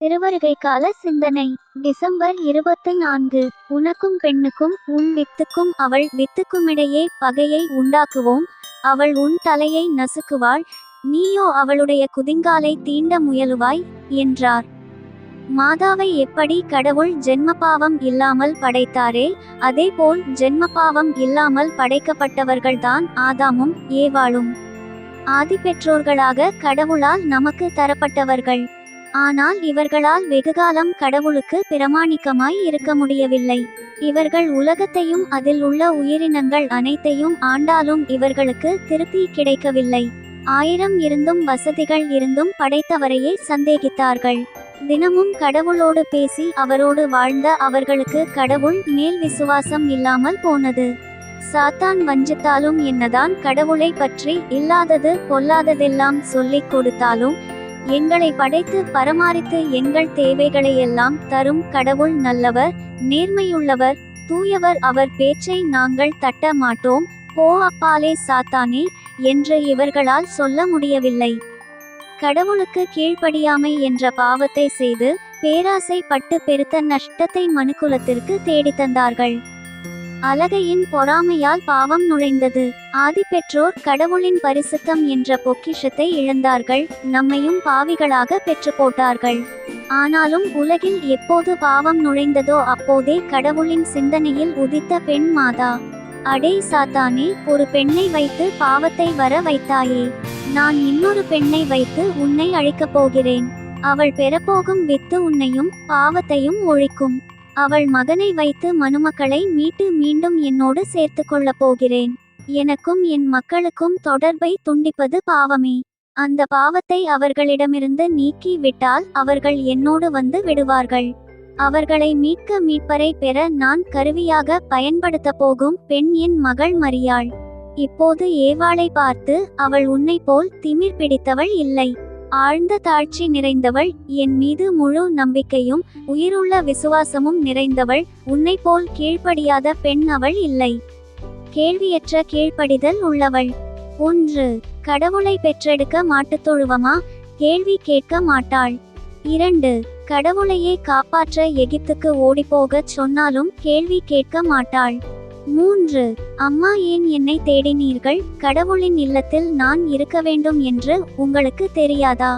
திருவருகை கால சிந்தனை டிசம்பர் 24. உனக்கும் பெண்ணுக்கும் உன் வித்துக்கும் அவள் வித்துக்குமிடையே பகையை உண்டாக்குவோம். அவள் உன் தலையை நசுக்குவாள், நீயோ அவளுடைய குதிங்காலை தீண்ட முயலுவாய் என்றார். மாதாவை எப்படி கடவுள் ஜென்மபாவம் இல்லாமல் படைத்தாரே, அதேபோல் ஜென்மபாவம் இல்லாமல் படைக்கப்பட்டவர்கள்தான் ஆதாமும் ஏவாளும். ஆதிபெற்றோர்களாக கடவுளால் நமக்கு தரப்பட்டவர்கள். ஆனால் இவர்களால் வெகுகாலம் கடவுளுக்கு பிரமாணிக்கமாய் இருக்க முடியவில்லை. இவர்கள் உலகத்தையும் அதில் உள்ள உயிரினங்கள் அனைத்தையும் ஆண்டாலும் இவர்களுக்கு திருப்தி கிடைக்கவில்லை. 1000 இருந்தும் வசதிகள் இருந்தும் படைத்தவரையே சந்தேகித்தார்கள். தினமும் கடவுளோடு பேசி அவரோடு வாழ்ந்த அவர்களுக்கு கடவுள் மேல் விசுவாசம் இல்லாமல் போனது. சாத்தான் வஞ்சித்தாலும் என்னதான் கடவுளை பற்றி இல்லாதது பொல்லாததெல்லாம் சொல்லிக் கொடுத்தாலும், எங்களை படைத்து பராமரித்து எங்கள் தேவைகளையெல்லாம் தரும் கடவுள் நல்லவர், நேர்மையுள்ளவர், தூயவர், அவர் பேச்சை நாங்கள் தட்ட மாட்டோம், போ அப்பாலே சாத்தானே என்று இவர்களால் சொல்ல முடியவில்லை. கடவுளுக்கு கீழ்ப்படியாமை என்ற பாவத்தை செய்து பேராசை பட்டு பெருத்த நஷ்டத்தை மனுக்குலத்திற்கு தேடித்தந்தார்கள். அலகையின் பொறாமையால் பாவம் நுழைந்தது. ஆதிபெற்றோர் கடவுளின் பரிசுத்தம் என்ற பொக்கிஷத்தை இழந்தார்கள், நம்மையும் பாவிகளாக பெற்று போட்டார்கள். ஆனாலும் உலகில் எப்போது பாவம் நுழைந்ததோ அப்போதே கடவுளின் சிந்தனையில் உதித்த பெண் மாதா. அடே சாத்தானே, ஒரு பெண்ணை வைத்து பாவத்தை வர வைத்தாயே, நான் இன்னொரு பெண்ணை வைத்து உன்னை அழிக்கப் போகிறேன். அவள் பெறப்போகும் வித்து உன்னையும் பாவத்தையும் ஒழிக்கும். அவள் மகனை வைத்து மனுமக்களை மீட்டு மீண்டும் என்னோடு சேர்த்து கொள்ளப் போகிறேன். எனக்கும் என் மக்களுக்கும் தொடர்பை துண்டிப்பது பாவமே. அந்த பாவத்தை அவர்களிடமிருந்து நீக்கி விட்டால் அவர்கள் என்னோடு வந்து விடுவார்கள். அவர்களை மீட்க மீட்பரை பெற நான் கருவியாக பயன்படுத்த போகும் பெண் என் மகள் மரியாள். இப்போது ஏவாளை பார்த்து, அவள் உன்னை போல் திமிர் பிடித்தவள் இல்லை, ஆழ்ந்த தாழ்ச்சி நிறைந்தவள், என் மீது முழு நம்பிக்கையும் உயிருள்ள விசுவாசமும் நிறைந்தவள், உன்னை போல் கீழ்ப்படியாத பெண் அவள் இல்லை. கேள்வியற்ற கீழ்ப்படிதல் உள்ளவள். 1. கடவுளை பெற்றெடுக்க மாட்டுத்தொழுவமா? கேள்வி கேட்க மாட்டாள். 2. கடவுளையே காப்பாற்ற எகிப்துக்கு ஓடிப்போகச் சொன்னாலும் கேள்வி கேட்க மாட்டாள். 3. அம்மா, ஏன் என்னை தேடினீர்கள்? கடவுளின் இல்லத்தில் நான் இருக்க வேண்டும் என்று உங்களுக்கு தெரியாதா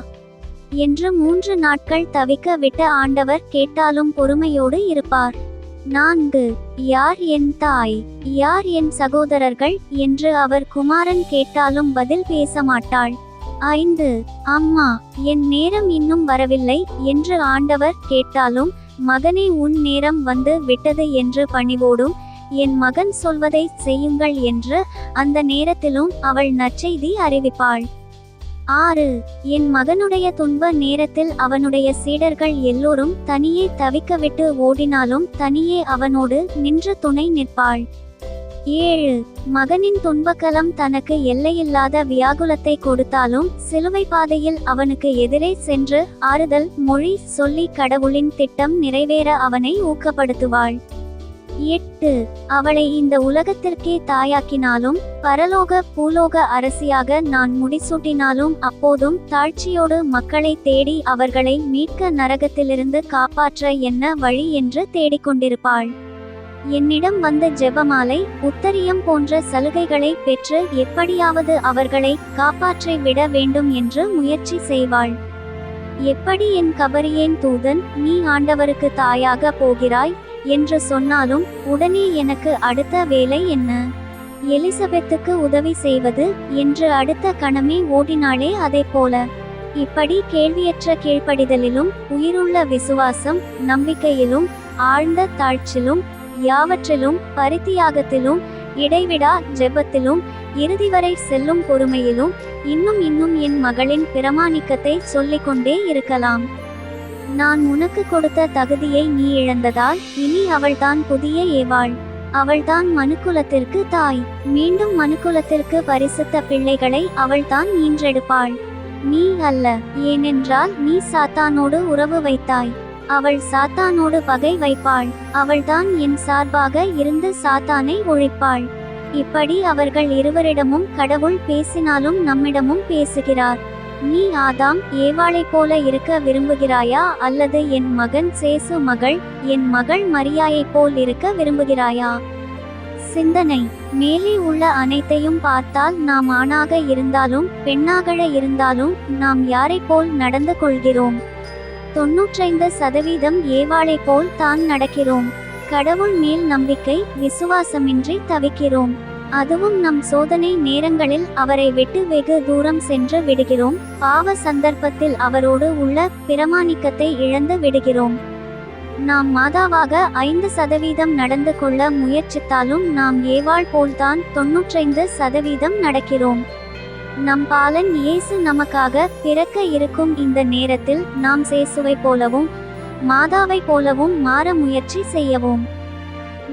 என்று 3 நாட்கள் தவிக்க விட்ட ஆண்டவர் கேட்டாலும் பொறுமையோடு இருப்பார். 4. யார் என் தாய், யார் என் சகோதரர்கள் என்று அவர் குமாரன் கேட்டாலும் பதில் பேச மாட்டாள். 5. அம்மா, என் நேரம் இன்னும் வரவில்லை என்று ஆண்டவர் கேட்டாலும், மகனே, உன் நேரம் வந்து விட்டது என்று பணிவோடும், என் மகன் சொல்வதை செய்யுங்கள் என்று அந்த நேரத்திலும் அவள் நற்செய்தி அறிவிப்பாள். 6. என் மகனுடைய துன்ப நேரத்தில் அவனுடைய சீடர்கள் எல்லோரும் தனியே தவிக்கவிட்டு ஓடினாலும் தனியே அவனோடு நின்று துணை நிற்பாள். 7. மகனின் துன்பக்கலம் தனக்கு எல்லையில்லாத வியாகுலத்தை கொடுத்தாலும் சிலுவை பாதையில் அவனுக்கு எதிரே சென்று ஆறுதல் மொழி சொல்லி கடவுளின் திட்டம் நிறைவேற அவனை ஊக்கப்படுத்துவாள். 8. அவளை இந்த உலகத்திற்கே தாயாக்கினாலும் பரலோக பூலோக அரசியாக நான் முடிசூட்டினாலும் அப்போதும் தாழ்ச்சியோடு மக்களை தேடி அவர்களை மீட்க நரகத்திலிருந்து காப்பாற்ற என்ன வழி என்று தேடிக்கொண்டிருப்பாள். என்னிடம் வந்த ஜெபமாலை உத்தரியம் போன்ற சலுகைகளை பெற்று எப்படியாவது அவர்களை காப்பாற்றி விட வேண்டும் என்று முயற்சி செய்வாள். எப்படி என் கபரியேன் தூதன், நீ ஆண்டவருக்கு தாயாக போகிறாய் என்று சொன்னாலும் உடனே எனக்கு அடுத்த வேலை என்ன? எலிசபெத்துக்கு உதவி செய்வது என்று அடுத்த கணமே ஓடினாளே, அதை போல. இப்படி கேள்வியற்ற கீழ்ப்படிதலிலும் உயிருள்ள விசுவாசம் நம்பிக்கையிலும் ஆழ்ந்த தாழ்ச்சிலும் யாவற்றிலும் பரித்தியாகத்திலும் இடைவிடா ஜெபத்திலும் இறுதிவரை செல்லும் பொறுமையிலும் இன்னும் என் மகளின் பிரமாணிக்கத்தை சொல்லிக்கொண்டே இருக்கலாம். நான் உனக்கு கொடுத்த தகுதியை நீ இழந்ததால் இனி அவள்தான் புதிய ஏவாள். அவள்தான் மனுக்குலத்திற்கு தாய். மீண்டும் மனுக்குலத்திற்கு பரிசுத்த பிள்ளைகளை அவள்தான் ஈன்றெடுப்பாள், நீ அல்ல. ஏனென்றால் நீ சாத்தானோடு உறவு வைத்தாய். அவள் சாத்தானோடு பகை வைப்பாள். அவள்தான் என் சார்பாக இருந்து சாத்தானை ஒழிப்பாள். இப்படி அவர்கள் இருவரிடமும் கடவுள் பேசினாலும் நம்மிடமும் பேசுகிறார். நீ ஆதாம் ஏவாளைப் போல இருக்க விரும்புகிறாயா, அல்லது என் மகன் சேசு மகள், என் மகள் மரியாயைப் போல் இருக்க விரும்புகிறாயா? சிந்தனை: மேலே உள்ள அனைத்தையும் பார்த்தால் நாம் ஆணாக இருந்தாலும் பெண்ணாக இருந்தாலும் நாம் யாரைப் போல் நடந்து கொள்கிறோம்? 95% ஏவாளைப் போல் தான் நடக்கிறோம். கடவுள் மேல் நம்பிக்கை, விசுவாசமின்றி தவிக்கிறோம். அதுவும் நம் சோதனை நேரங்களில் அவரை விட்டு வெகு தூரம் சென்று விடுகிறோம். பாவ சந்தர்ப்பத்தில் அவரோடு உள்ள பிரமாணிக்கத்தை இழந்து விடுகிறோம். நாம் மாதாவாக 5% நடந்து கொள்ள முயற்சித்தாலும் நாம் ஏவாள் போல்தான் 95% நடக்கிறோம். நம் பாலன் இயேசு நமக்காக பிறக்க இருக்கும் இந்த நேரத்தில் நாம் சேசுவைப் போலவும் மாதாவைப் போலவும் மாற முயற்சி செய்யவும்.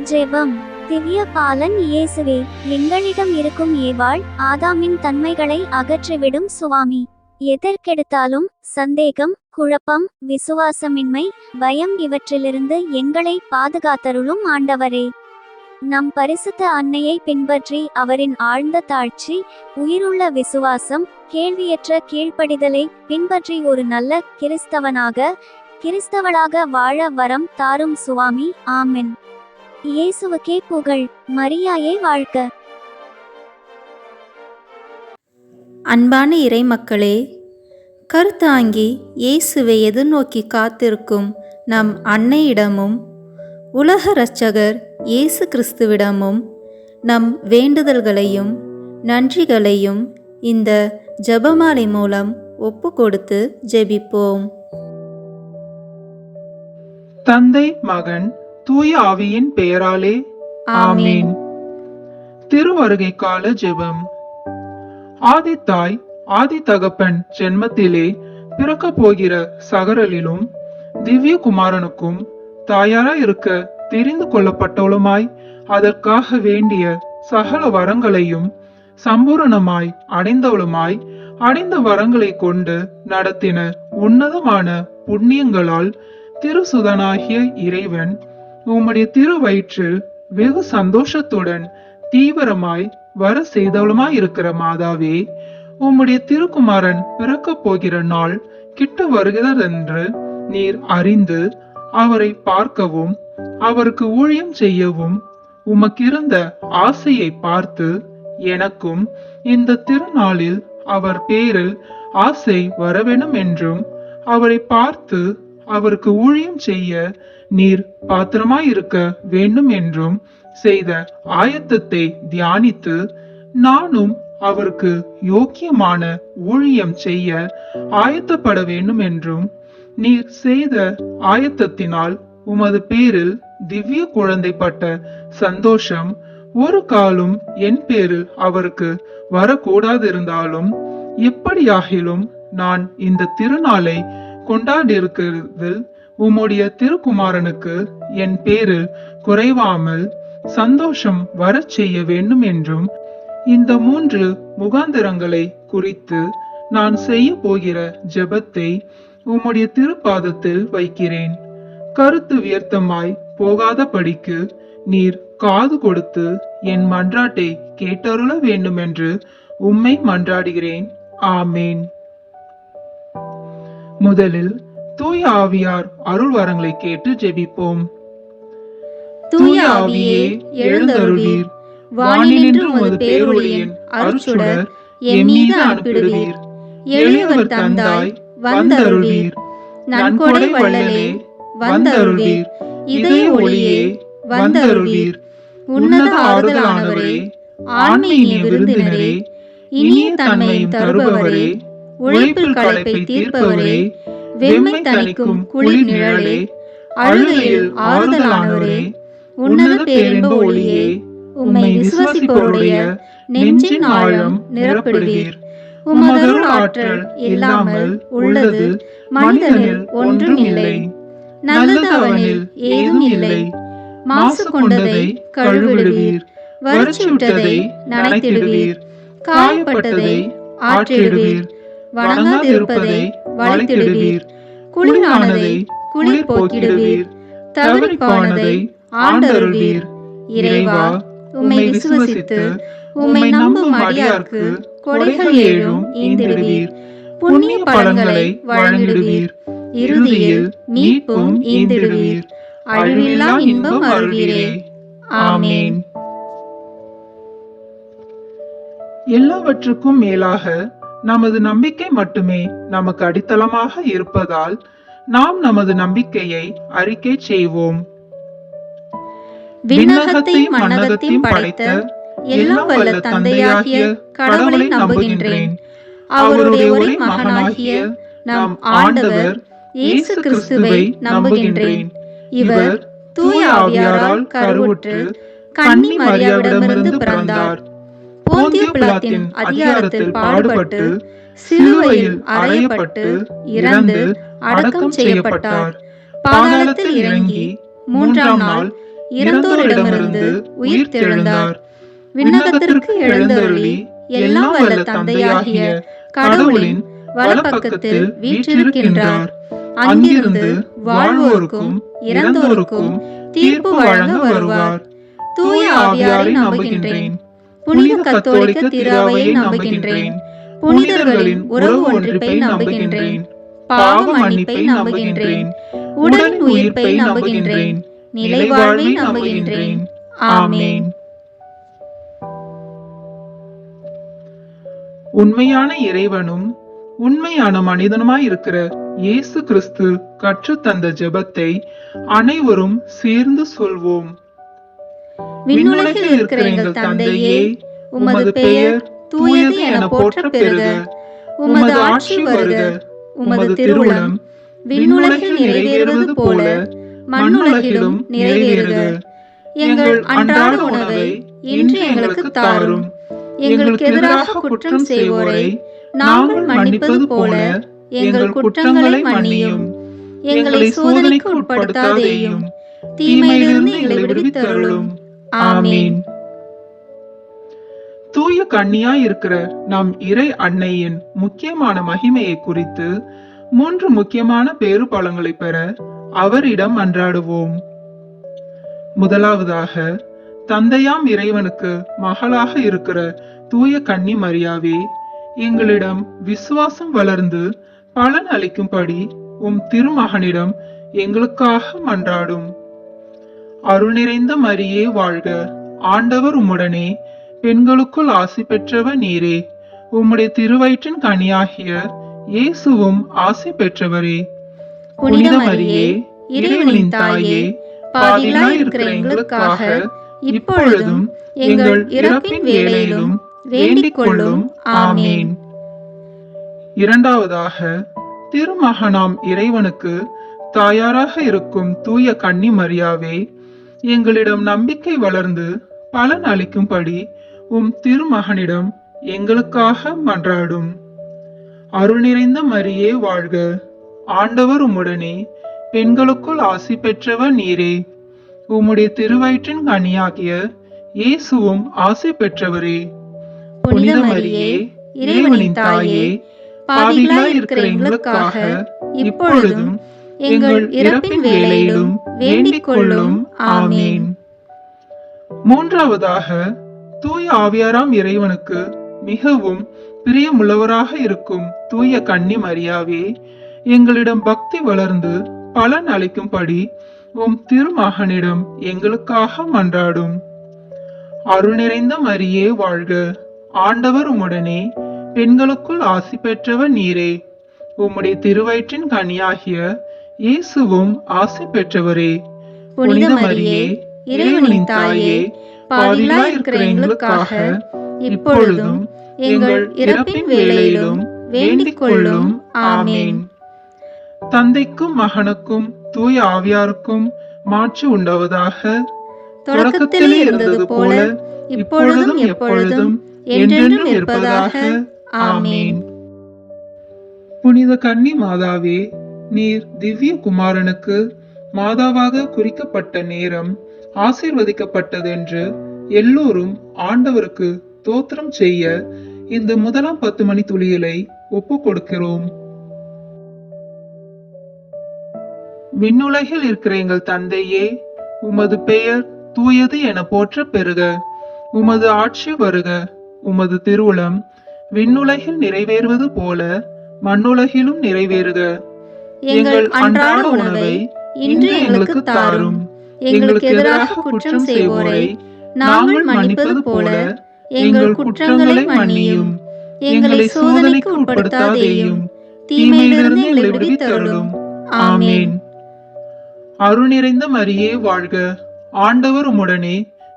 ஜெபம். திவ்ய பாலன் இயேசுவே, எங்களிடம் இருக்கும் ஏவாள் ஆதாமின் தன்மைகளை அகற்றிவிடும் சுவாமி. எதற்கெடுத்தாலும் சந்தேகம், குழப்பம், விசுவாசமின்மை, பயம் இவற்றிலிருந்து எங்களை பாதுகாத்தருளும் ஆண்டவரே. நம் பரிசுத்த அன்னையை பின்பற்றி அவரின் ஆழ்ந்த தாழ்ச்சி, உயிருள்ள விசுவாசம், கேள்வியற்ற கீழ்ப்படிதலை பின்பற்றி ஒரு நல்ல கிறிஸ்தவளாக வாழ வரம் தாரும் சுவாமி. ஆமென். இயேசுவுக்கே புகழ். மரியாயே வாழ்க. அன்பான இறைமக்களே, கருத்தாங்கி இயேசுவை எதிர்நோக்கி காத்திருக்கும் நம் அன்னையிடமும் உலக இரட்சகர் இயேசு கிறிஸ்துவிடமும் நம் வேண்டுதல்களையும் நன்றிகளையும் இந்த ஜெபமாலை மூலம் ஒப்பு கொடுத்து ஜெபிப்போம். தந்தை, மகன், தூய ஆவியின் பெயராலே ஆமீன். திருவருகை கால ஜெபம். ஆதித்தாய் ஆதி தகப்பன் ஜென்மத்திலே பிறக்க போகிற சகரலிலும் திவ்ய குமாரனுக்கும் தாயாராய் இருக்க தெரிந்து கொள்ளப்பட்டவளுமாய் அதற்காக வேண்டிய சகல வரங்களையும் சம்பூரணமாய் அடைந்தவளுமாய் அடைந்த வரங்களை கொண்டு நடத்தின உன்னதமான புண்ணியங்களால் திருசுதனாகிய இறைவன் உம்முடைய திருவயிற்றில் வெகு சந்தோஷத்துடன் தீவிரமாய் வர செய்தவளுமாயிருக்கிற மாதாவே, உம்முடைய திருக்குமாரன் பிறக்க போகிற நாள் கிட்ட வருகிறதென்று நீர் அறிந்து அவரை பார்க்கவும் அவருக்கு ஊழியம் செய்யவும் உமக்கிருந்த ஆசையை பார்த்து எனக்கும் இந்த திருநாளில் அவர் பேரில் ஆசை வரவேணும் என்றும் அவரை பார்த்து அவருக்கு ஊழியம் செய்ய நீர் பாத்திரமாயிருக்க வேண்டும் என்றும் செய்த ஆயத்தத்தை தியானித்து நானும் அவருக்கு யோக்கியமான ஊழியம் செய்ய ஆயத்தப்பட வேண்டும் என்றும் நீர் செய்த ஆயத்தத்தினால் உமது பேரில் திவ்ய குழந்தை பட்ட சந்தோஷம் ஒரு காலும் என் பேரில் அவருக்கு வரக்கூடாதிருந்தாலும் எப்படியாகிலும் நான் இந்த திருநாளை கொண்டாடியிருக்கிறதில் உம்முடைய திருக்குமாரனுக்கு என் பேரில் குறைவாமல் சந்தோஷம் வரச் செய்ய வேண்டும் என்றும் இந்த 3 முகாந்திரங்களை குறித்து நான் செய்ய போகிற ஜெபத்தை உம்முடைய திருப்பாதத்தில் வைக்கிறேன். கருத்து வியர்த்தமாய் போகாதபடிக்கு நீர் காது கொடுத்து என் மன்றாட்டை கேட்டருள வேண்டும் என்று உம்மை மன்றாடுகிறேன். ஆமேன். முதலில் தூய ஆவியார் அருள் வரங்களை கேட்டு ஜெபிப்போம். தூய ஆவியே எழுந்தருளீர், வானினின்று உமது பேரொளியின் அருட்சுடர் என் மீது அனுப்பிடுவீர். எளியவர் தந்தாய் வந்தருளீர், நன்கொடை வள்ளலே வந்தருளீர், இதய ஒளியே வந்தருளீர். உன்னத ஆறுதலானவரே, ஆன்மீக விருந்தினரே, இனிய தன்மையும் தருபவரே, உழைப்பில் களைப்பை தீர்ப்பவரே, வெம்மை தணிக்கும் குளிர் நிழலே, அழுகையில் ஆறுதலானவரே, உன்னத பேரின்ப ஒளியே, உம்மை விசுவாசிப்போருடைய நெஞ்சின் ஆழம் நிரப்பிடுவீர். உமதருள் ஆற்றல் இல்லாமல் உள்ளது மனிதனில் ஒன்றும் இல்லை, நல்லது அவனில் ஏதும் இல்லை. மாசு கொண்டதை கழுவிடுவீர், வறட்சியுற்றதை நனைத்திடுவீர், காயப்பட்டதை ஆற்றிடுவீர், வணங்காதிருப்பதை வளைத்திடுவீர், குளிரானதை குளிர் போக்கிடுவீர், தவறிப்பானதை ஆண்டருள்வீர். இறைவா, உம்மை விசுவசித்து உம்மை நம்பும் அடியார்க்கு கொடைகள் ஏழும் ஈந்திடுவீர். புண்ணிய பலன்களை வழங்கிடுவீர். இறுதியில் மீட்பும் ஈந்திடுவீர். அழிவில்லா இன்பம் அருள்வீரே. ஆமென். எல்லாவற்றுக்கும் மேலாக நமது நம்பிக்கை மட்டுமே நமக்கு அடித்தளமாக இருப்பதால் நாம் நமது நம்பிக்கையை அறிக்கை செய்வோம். விண்ணகத்தையும் மண்ணகத்தையும் படைத்த எல்லாம் வல்ல தந்தையாகிய கடவுளை நம்புகின்றேன். அவருடைய ஒரே மகனாகிய நம் ஆண்டவர் இயேசு கிறிஸ்துவை நம்புகின்றேன். இவர் தூய ஆவியாரால் கருவுற்று கன்னி மரியாவிடமிருந்து பிறந்தார். போந்திய பிலாத்தின் அதிகாரத்தில் பாடுபட்டு சிலுவையில் அறையப்பட்டு இறந்து அடக்கம் செய்யப்பட்டார். பாதாளத்தில் இறங்கி மூன்றாம் நாள் இறந்தோரிடமிருந்து உயிர் தெழுந்தார். விண்ணகத்திற்கு எழுந்தருளி எல்லாம் வல்ல தந்தையாகிய கடவுளின் வலப்பக்கத்தில் வீற்றிருக்கின்றார். அங்கிருந்து வாழ்வோருக்கும் இறந்தோருக்கும் தீர்ப்பு வழங்க வருவார். தூய ஆவியாரை நம்புகின்றேன். புனித கத்தோலிக்க திருஅவையை நம்புகின்றேன். புனிதர்களின் உறவு ஒன்றிப்பை நம்புகின்றேன். பாவ மன்னிப்பை நம்புகின்றேன். உடல் உயிர்ப்பை நம்புகின்றேன். நிலைவாழ்வை நம்புகின்றேன். ஆமென். உண்மையான இறைவனும் உண்மையான மனிதனுமாயிருக்கிற இயேசு கிறிஸ்து கற்றுத்தந்த ஜெபத்தை அனைவரும் சேர்ந்து சொல்வோம். விண்ணுலகில் இருக்கிற எங்கள் தந்தையே, உமது பெயர் தூயது என போற்ற பெறுக. உமது ஆட்சி வருக. உமது திருவுளம் விண்ணுலகில் நிறைவேறுவது போல மண்ணுலகிலும் நிறைவேறுக. எங்கள் அன்றாட உணவை இன்று எங்களுக்கு தாரும். எங்களுக்கு எதிராக குற்றம் செய்வோரை நாங்கள் மன்னிப்பது போல எங்கள் குற்றங்களை மன்னியும். எங்களை சோதனைக்கு உட்படுத்தாதேயும், தீமையிலிருந்து எங்களை விடுவித்தருளும். ஆமென். தூய கன்னியாய் இருக்கிற நம் இறை அன்னையின் முக்கியமான மகிமையை குறித்து 3 முக்கியமான பேறு பலன்களை பெற அவரிடம் மன்றாடுவோம். முதலாவதாக, தந்தையாம் இறைவனுக்கு மகளாக இருக்கிற தூய கன்னி மரியாவே, எங்களிடம் விசுவாசம் வளர்ந்து பலன் அளிக்கும்படி உம் திருமகனிடம் எங்களுக்காக மன்றாடும். அருள் நிறைந்த மரியே வாழ்க, ஆண்டவர் உம்முடனே, பெண்களுக்குள் ஆசி பெற்றவர் நீரே. உம்முடைய திருவயிற்றின் கனியாகிய இயேசுவும் ஆசி பெற்றவரே. புனித மரியே, இறைவனின் தாயே, பாவிகளாய் இருக்கிற எங்களுக்காக இப்பொழுதும் எங்கள் இறப்பின் வேளையிலும் வேண்டிக் கொள்ளும். ஆமென். இரண்டாவதாக, திருமகனாம் இறைவனுக்கு தாயாராக இருக்கும் தூய கன்னி மரியாவே, எங்களிடம் நம்பிக்கை வளர்ந்து பலன் அளிக்கும்படி உம் திருமகனிடம் எங்களுக்காக மன்றாடும். அருள் நிறைந்த மரியே வாழ்க, ஆண்டவர் உம்முடனே, பெண்களுக்குள் ஆசி பெற்றவர் நீரே. உம்முடைய திருவயிற்றின் கனியாகிய இயேசுவும் ஆசி பெற்றவரே. புனித மரியே, இறைவனின் தாயே, பாவிகளாய் இருக்கிற எங்களுக்காக இப்பொழுதும் எங்கள் இறப்பின் வேளையிலும் வேண்டிக் கொள்ளும். ஆமென். மூன்றாவதாக, தூய ஆவியாராம் இறைவனுக்கு மிகவும் பிரியமுள்ளவராக இருக்கும் தூய கன்னி மரியாவே, எங்களிடம் பக்தி வளர்ந்து பலன் அளிக்கும்படி உம் திருமகனிடம் எங்களுக்காக மன்றாடும். அருள் நிறைந்த மரியே வாழ்க, ஆண்டவர் உம்முடனே, பெண்களுக்குள் ஆசி பெற்றவர் நீரே. உம்முடைய திருவயிற்றின் கனியாகிய இயேசுவும் ஆசி பெற்றவரே. புனித மரியே, இறைவனின் தாயே, பாவிகளாய் இருக்கிற எங்களுக்காக இப்பொழுதும் எங்கள் இறப்பின் வேளையிலும் வேண்டிக் கொள்ளும். ஆமென். தந்தைக்கும் மகனுக்கும் தூய ஆவியாருக்கும் மாட்சி உண்டாவதாக. தொடக்கத்திலே இருந்தது போல இப்பொழுதும் எப்பொழுதும் என்றென்றும் இருப்பதாக. ஆமென். புனித கன்னி மாதாவே, நீர் திவ்ய குமாரனுக்கு மாதாவாக குறிக்கப்பட்ட நேரம் ஆசீர்வதிக்கப்பட்டதென்று எல்லோரும் ஆண்டவருக்கு தோத்திரம் செய்ய இந்த முதலாம் 10 மணி துளியலை ஒப்பு கொடுக்கிறோம். விண்ணுலகில் இருக்கிற எங்கள் தந்தையே, உமது பெயர் தூயது என போற்ற பெறுக. உமது ஆட்சி வருக. உமது திருவுளம் விண்ணுலகில் நிறைவேறுவது போல மண்ணுலகிலும் நிறைவேறுக. எங்கள் அன்றாட உணவை இன்று எங்களுக்கு தாரும். எங்களுக்கு எதிராக குற்றம் செய்வோரை நாங்கள் மன்னிப்பது போல எங்கள் குற்றங்களை மன்னியும். எங்களை சோதனைக்கு உட்படுத்தாதேயும், தீமையிலிருந்து எங்களை விடுவித்தருளும். ஆமென். அருள் நிறைந்த மரியே வாழ்க. ஆண்டவர் உம்முடனே,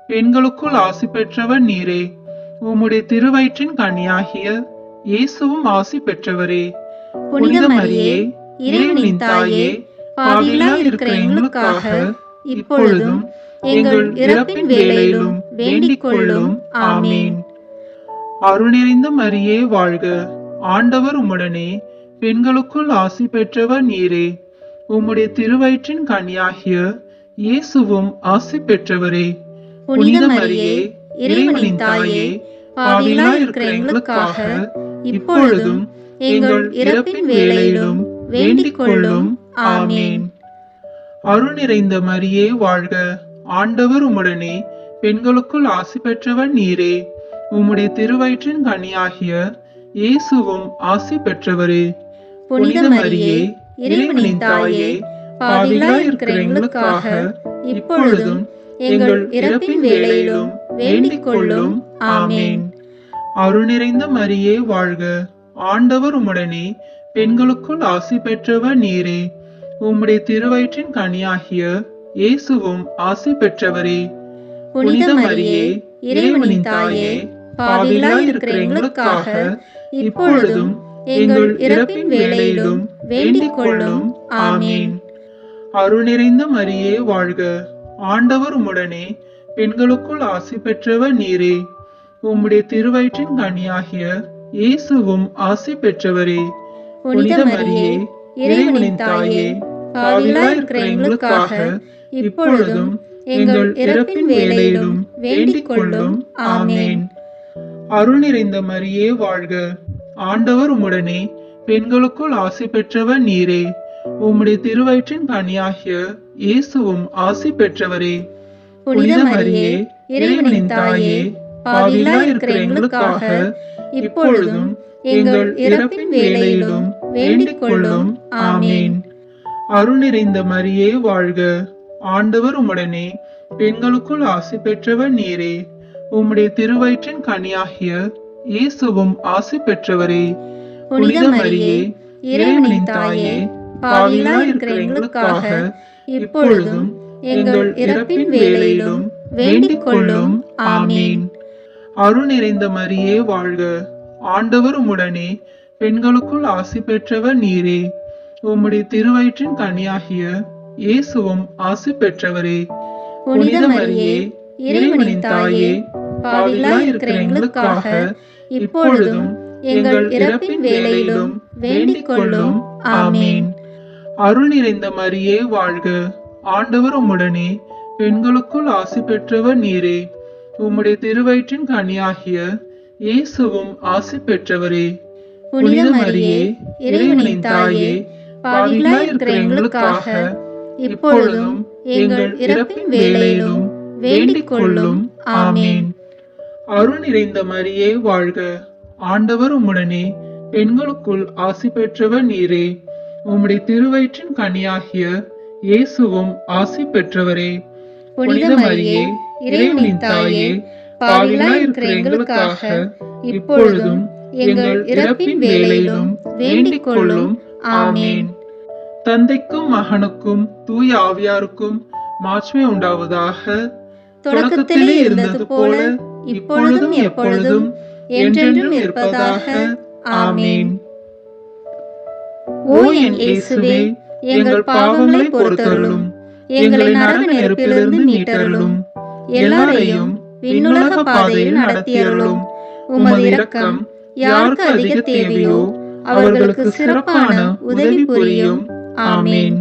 பெண்களுக்குள் ஆசி பெற்றவர் நீரே. உம்முடைய திருவயிற்றின் கனியாகிய இயேசுவும் ஆசி பெற்றவரே. புனித மரியே, இறைவனின் தாயே, பாவிகளாய் இருக்கிற எங்களுக்காக இப்பொழுதும் எங்கள் இறப்பின் வேளையிலும் வேண்டிக் கொள்ளும். ஆமென். அருள் நிறைந்த மரியே வாழ்க. ஆண்டவர் உம்முடனே, பெண்களுக்குள் ஆசி பெற்றவர் நீரே. உம்முடைய திருவயிற்றின் கனியாகிய இயேசுவும் ஆசி பெற்றவரே. புனித மரியே, இறைவனின் தாயே, பாவிகளாய் இருக்கிற எங்களுக்காக இப்பொழுதும் எங்கள் இறப்பின் வேளையிலும் வேண்டிக் கொள்ளும். ஆமென். அருள் நிறைந்த மரியே வாழ்க. ஆண்டவர் உம்முடனே, பெண்களுக்குள் ஆசி பெற்றவர் நீரே. உம்முடைய திருவயிற்றின் கனியாகிய இயேசுவும் ஆசி பெற்றவரே. புனித மரியே, இறைவனின் தாயே, பாவிகளாய் இருக்கிற எங்களுக்காக இப்பொழுதும் எங்கள் இறப்பின் வேளையிலும் வேண்டிக் கொள்ளும். ஆமென். அருள் நிறைந்த மரியே வாழ்க. ஆண்டவர் உம்முடனே, பெண்களுக்குள் ஆசி பெற்றவர் நீரே. உம்முடைய திருவயிற்றின் கனியாகிய இயேசுவும் ஆசி பெற்றவரே. புனித மரியே, இறைவனின் தாயே, பாவிகளாய் இருக்கிற எங்களுக்காக இப்பொழுதும் எங்கள் இறப்பின் வேளையிலும் வேண்டிக் கொள்ளும். ஆமென். அருள் நிறைந்த மரியே வாழ்க. ஆண்டவர் உம்முடனே, பெண்களுக்குள் ஆசி பெற்றவர் நீரே. உம்முடைய திருவயிற்றின் கனியாகிய இயேசுவும் ஆசி பெற்றவரே. புனித மரியே, இறைவனின் தாயே, பாவிகளாய் இருக்கிற எங்களுக்காக இப்பொழுதும் எங்கள் இறப்பின் வேளையிலும் வேண்டிக் கொள்ளும். ஆமென். அருள் நிறைந்த மரியே வாழ்க. ஆண்டவர் உம்முடனே, பெண்களுக்குள் ஆசி பெற்றவர் நீரே. உம்முடைய திருவயிற்றின் கனியாகிய இயேசுவும் ஆசி பெற்றவரே. புனித மரியே, இறைவனின் தாயே, பாவிகளாய் இருக்கிற எங்களுக்காக இப்பொழுதும் எங்கள் இறப்பின் வேளையிலும் வேண்டிக் கொள்ளும். ஆமென். அருள் நிறைந்த மரியே வாழ்க. ஆண்டவர் உம்முடனே, பெண்களுக்குள் ஆசி பெற்றவர் நீரே. உம்முடைய திருவயிற்றின் கனியாகிய இயேசுவும் ஆசி பெற்றவரே. புனித மரியே, இறைவனின் தாயே, பாவிகளாய் இருக்கிற எங்களுக்காக இப்பொழுதும் எங்கள் இறப்பின் வேளையிலும் வேண்டிக் கொள்ளும். ஆமென். அருள் நிறைந்த மரியே வாழ்க. ஆண்டவர் உம்முடனே, பெண்களுக்குள் ஆசி பெற்றவர் நீரே. உம்முடைய திருவயிற்றின் கனியாகிய இயேசுவும் ஆசி பெற்றவரே. புனித மரியே, இறைவனின் தாயே, பாவிகளாய் இருக்கிற எங்களுக்காக இப்பொழுதும் எங்கள் இறப்பின் வேளையிலும் வேண்டிக் கொள்ளும். ஆமென். அருள் நிறைந்த மரியே வாழ்க. ஆண்டவர் உம்முடனே, பெண்களுக்குள் ஆசி பெற்றவர் நீரே. உம்முடைய திருவயிற்றின் கனியாகிய இயேசுவும் ஆசி பெற்றவரே. புனித மரியே, இறைவனின் தாயே, பாவிகளாய் இருக்கிற எங்களுக்காக இப்பொழுதும் எங்கள் இறப்பின் வேளையிலும் வேண்டிக் கொள்ளும். ஆமென். அருள் நிறைந்த மரியே வாழ்க. ஆண்டவர் உம்முடனே, பெண்களுக்குள் ஆசி பெற்றவர் நீரே. உம்முடைய திருவயிற்றின் கனியாகிய இயேசுவும் ஆசி பெற்றவரே. புனித மரியே, இறைவனின் தாயே, பாவிகளாய் இருக்கிற எங்களுக்காக இப்பொழுதும் எங்கள் இறப்பின் வேளையிலும் வேண்டிக் கொள்ளும். ஆமென். தந்தைக்கும் மகனுக்கும் தூய ஆவியாருக்கும் மாட்சிமை உண்டாவதாக. தொடக்கத்திலே இருந்தது போல இப்பொழுதும் எப்பொழுதும் என்றென்றும் இருப்பதாக. ஆமென். ஓ என் இயேசுவே, எங்கள் பாவங்களை பொறுத்தருளும், எங்களை நரக நெருப்பிலிருந்து மீட்டருளும், எல்லாரையும் விண்ணுலக பாதையில் நடத்தியருளும். உமது இரக்கம் யாருக்கு அதிக தேவையோ அவர்களுக்கு சிறப்பான உதவி புரியும். ஆமென்.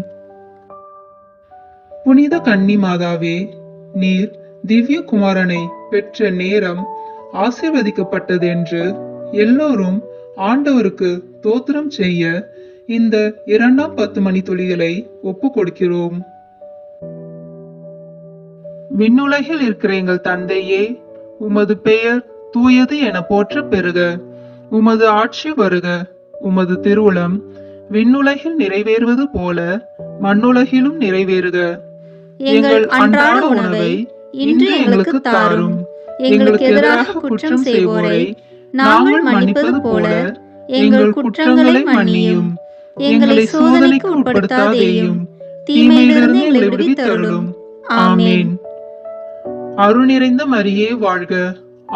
புனித கன்னி மாதாவே, நீர் திவ்ய குமாரனை பெற்ற நேரம் ஆசீர்வதிக்கப்பட்டது என்று எல்லோரும் ஆண்டவருக்கு தோத்திரம் செய்ய இந்த 2ஆம் 10 மணி துளிகளை ஒப்பு கொடுக்கிறோம். விண்ணுலகில் இருக்கிற எங்கள் தந்தையே, உமது பெயர் தூயது என போற்ற பெறுக. உமது ஆட்சி வருக. உமது திருவுளம் விண்ணுலகில் நிறைவேறுவது போல மண்ணுலகிலும் நிறைவேறுக. எங்கள் அன்றாட உணவை இன்று எங்களுக்கு தாரும். எங்களுக்கு எதிராக குற்றம் செய்வோரை நாங்கள் மன்னிப்பது போல எங்கள் குற்றங்களை மன்னியும். எங்களை சோதனைக்கு உட்படுத்தாதேயும், தீமையிலிருந்து எங்களை விடுவித்தருளும். ஆமென். அருள் நிறைந்த மரியே வாழ்க,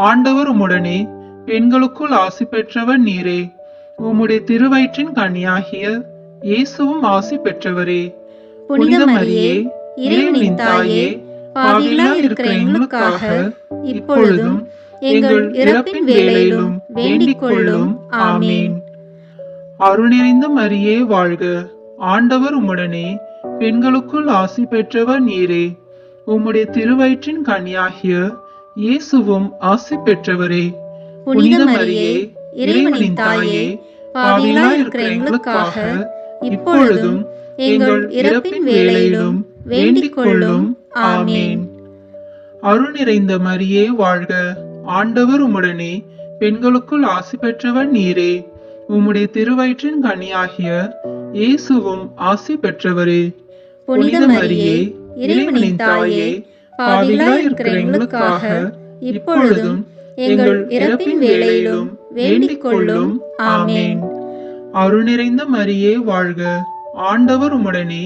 ஆண்டவர் உம்முடனே, பெண்களுக்குள் ஆசி பெற்றவர் நீரே. உம்முடைய திருவயிற்றின் கனியாகிய இயேசுவும் ஆசி பெற்றவரே. புனித மரியே, இறைவனின் தாயே, பாவிகளாய் இருக்கிற எங்களுக்காக இப்பொழுதும் எங்கள் இறப்பின் வேளையிலும் வேண்டிக் கொள்ளும். ஆமென். அருள் நிறைந்த மரியே வாழ்க, ஆண்டவர் உம்முடனே, பெண்களுக்குள் ஆசி பெற்றவர் நீரே. உம்முடைய திருவயிற்றின் கனியாகிய இயேசுவும் ஆசி பெற்றவரே. புனித மரியே, இறைவனின் தாயே, பாவிகளாய் இருக்கிற எங்களுக்காக இப்பொழுதும் எங்கள் இறப்பின் வேளையிலும் வேண்டிக் கொள்ளும். ஆமென். அருள் நிறைந்த மரியே வாழ்க, ஆண்டவர் உம்முடனே, பெண்களுக்குள் ஆசி பெற்றவர் நீரே. உம்முடைய திருவயிற்றின் கனியாகிய இயேசுவும் ஆசி பெற்றவரே. புனித மரியே, இறைவனின் தாயே, பாவிகளாய் இருக்கிற எங்களுக்காக இப்பொழுதும் எங்கள் இறப்பின் வேளையிலும் வேண்டிக் கொள்ளும். ஆமென். அருள் நிறைந்த மரியே வாழ்க, ஆண்டவர் உம்முடனே,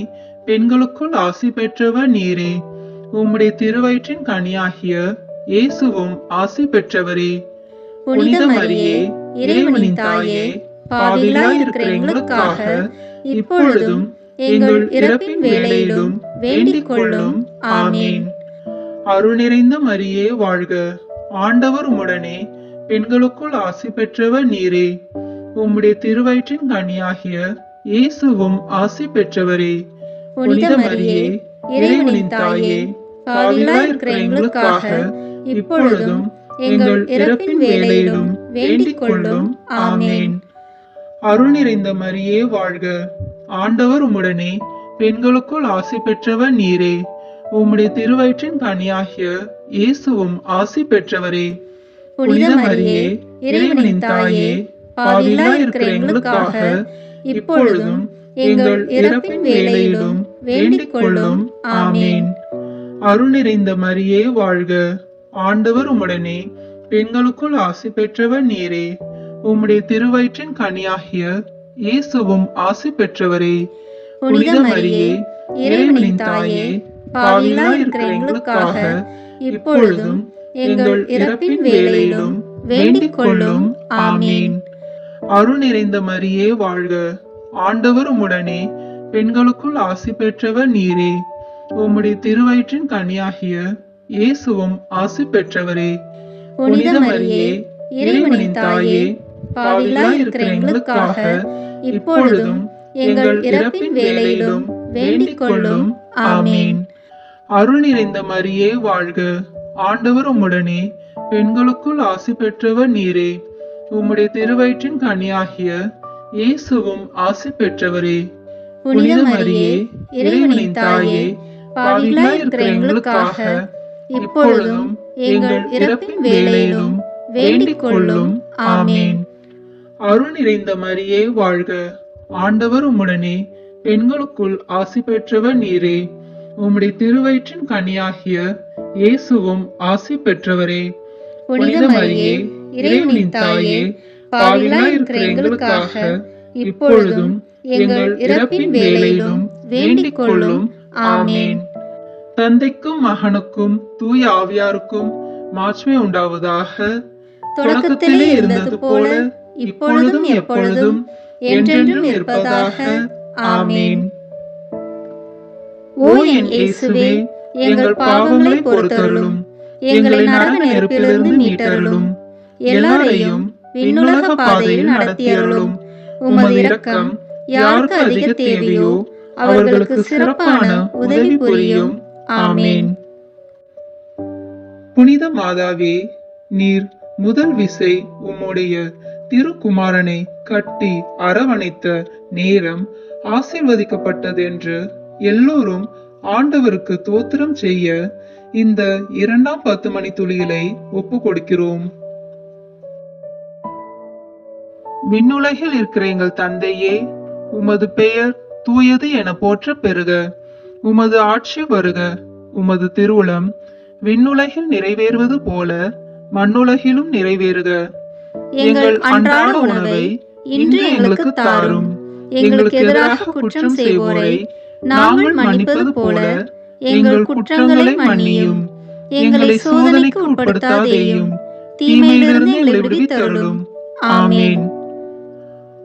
பெண்களுக்குள் ஆசி பெற்றவர் நீரே. உம்முடைய திருவயிற்றின் கனியாகிய இயேசுவும் ஆசி பெற்றவரே. புனித மரியே, இறைவனின் தாயே, பாவிகளாய் இருக்கிற எங்களுக்காக இப்பொழுதும் எங்கள் இறப்பின் வேளையிலும் வேண்டிக் கொள்ளும். ஆமென். அருள் நிறைந்த மரியே வாழ்க, ஆண்டவர் உம்முடனே, பெண்களுக்குள் ஆசி பெற்றவர் நீரே. உம்முடைய திருவயிற்றின் கனியாகிய இயேசுவும் ஆசி பெற்றவரே. புனித மரியே, இறைவனின் தாயே, பாவிகளாய் இருக்கிற எங்களுக்காக இப்பொழுதும் எங்கள் இறப்பின் வேளையிலும் வேண்டிக் கொள்ளும். ஆமென். அருள் நிறைந்த மரியே வாழ்க, ஆண்டவர் உம்முடனே, பெண்களுக்குள் ஆசி பெற்றவர் நீரே. உம்முடைய திருவயிற்றின் கனியாகிய இயேசுவும் ஆசி பெற்றவரே. புனித மரியே, இறைவனின் தாயே, பாவிகளாய் இருக்கிற எங்களுக்காக இப்பொழுதும் எங்கள் இறப்பின் வேளையிலும் வேண்டிக் கொள்ளும். ஆமென். அருள் நிறைந்த மரியே வாழ்க, ஆண்டவர் உம்முடனே, பெண்களுக்குள் ஆசி பெற்றவர் நீரே. உம்முடைய திருவயிற்றின் கனியாகிய இயேசுவும் ஆசி பெற்றவரே. புனித மரியே, இறைவனின் தாயே, பாவிகளாய் இருக்கிற எங்களுக்காக இப்பொழுதும் எங்கள் இறப்பின் வேளையிலும் வேண்டிக் கொள்ளும். ஆமென். அருள் நிறைந்த மரியே வாழ்க, ஆண்டவர் உம்முடனே, பெண்களுக்குள் ஆசி பெற்றவர் நீரே. உம்முடைய திருவயிற்றின் கனியாகிய இயேசுவும் ஆசி பெற்றவரே. புனித மரியே, இறைவனின் தாயே, பாவிகளாய் இருக்கிற எங்களுக்காக இப்பொழுதும் எங்கள் இறப்பின் வேளையிலும் வேண்டிக் கொள்ளும். ஆமென். அருள் நிறைந்த மரியே வாழ்க, ஆண்டவர் உம்முடனே, பெண்களுக்குள் ஆசி பெற்றவர் நீரே. உம்முடைய திருவயிற்றின் கனியாகிய இயேசுவும் ஆசி பெற்றவரே. புனித மரியே, இறைவனின் தாயே, பாவிகளாய் இருக்கிற எங்களுக்காக இப்பொழுதும் எங்கள் இறப்பின் வேளையிலும் வேண்டிக் கொள்ளும். ஆமென். அருள் நிறைந்த மரியே வாழ்க, ஆண்டவர் உம்முடனே, பெண்களுக்குள் ஆசி பெற்றவர் நீரே. உம்முடைய திருவயிற்றின் கனியாகிய இயேசுவும் ஆசி பெற்றவரே. புனித மரியே, இறைவனின் தாயே, பாவிகளாய் இருக்கிற எங்களுக்காக இப்பொழுதும் எங்கள் இறப்பின் வேளையிலும் வேண்டிக் கொள்ளும். ஆமென். தந்தைக்கும் மகனுக்கும் தூய ஆவியாருக்கும் மாட்சிமை உண்டாவதாக. தொடக்கத்திலே இருந்தது போல இப்பொழுதும் எப்பொழுதும் என்றென்றும் இருப்பதாக. ஆமென். ஓ என் இயேசுவே, எங்கள் பாவங்களை பொறுத்தருளும். எங்களை நரக நெருப்பிலிருந்து மீட்டருளும். எல்லாரையும் விண்ணுலக பாதையில் நடத்தியருளும். உமது இரக்கம் யாருக்கு அதிக தேவையோ அவர்களுக்கு சிறப்பான உதவி புரியும். ஆமென். புனித மாதாவே, நீர் முதல் விசை உம்முடைய திருக்குமாரனை கட்டி அரவணைத்த நேரம் ஆசீர்வதிக்கப்பட்டது என்று எல்லோரும் ஆண்டவருக்கு தோத்திரம் செய்ய இந்த 2ஆம் 10 மணி துளிகளை ஒப்பு கொடுக்கிறோம். விண்ணுலகில் இருக்கிற எங்கள் தந்தையே, உமது பெயர் தூயது என போற்ற பெறுக. உமது ஆட்சி வருக. உமது திருவுளம் விண்ணுலகில் நிறைவேறுவது போல மண்ணுலகிலும் நிறைவேறுக. எங்கள் அன்றாட உணவை இன்று எங்களுக்கு தாரும். எங்களுக்கு எதிராக குற்றம் செய்வோரை நாங்கள் மன்னிப்பது போல எங்கள் குற்றங்களை மன்னியும். எங்களை சோதனைக்கு உட்படுத்தாதேயும், தீமையிலிருந்து எங்களை விடுவித்தருளும். ஆமென்.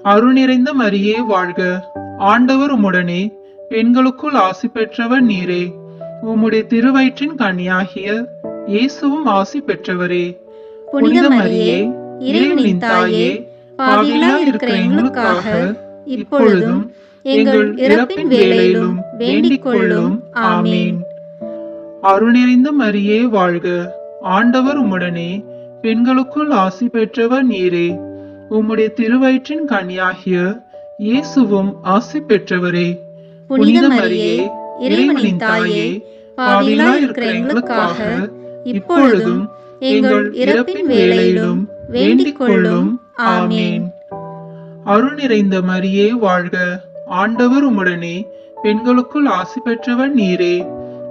அருள் நிறைந்த மரியே வாழ்க. ஆண்டவர் உம்முடனே, பெண்களுக்குள் ஆசி பெற்றவர் நீரே. உம்முடைய திருவயிற்றின் கனியாகிய இயேசுவும் ஆசி பெற்றவரே. புனித மரியே, இறைவனின் தாயே, பாவிகளாய் இருக்கிற எங்களுக்காக இப்பொழுதும் எங்கள் இறப்பின் வேளையிலும் வேண்டிக் கொள்ளும். ஆமென். அருள் நிறைந்த மரியே வாழ்க. ஆண்டவர் உம்முடனே, பெண்களுக்குள் ஆசி பெற்றவர் நீரே. உம்முடைய திருவயிற்றின் கனியாகிய இயேசுவும் ஆசி பெற்றவரே. புனித மரியே, இறைவனின் தாயே, பாவிகளாய் இருக்கிற எங்களுக்காக இப்பொழுதும் எங்கள் இறப்பின் வேளையிலும் வேண்டிக் கொள்ளும். ஆமென். அருள் நிறைந்த மரியே வாழ்க. ஆண்டவர் உம்முடனே, பெண்களுக்குள் ஆசி பெற்றவர் நீரே.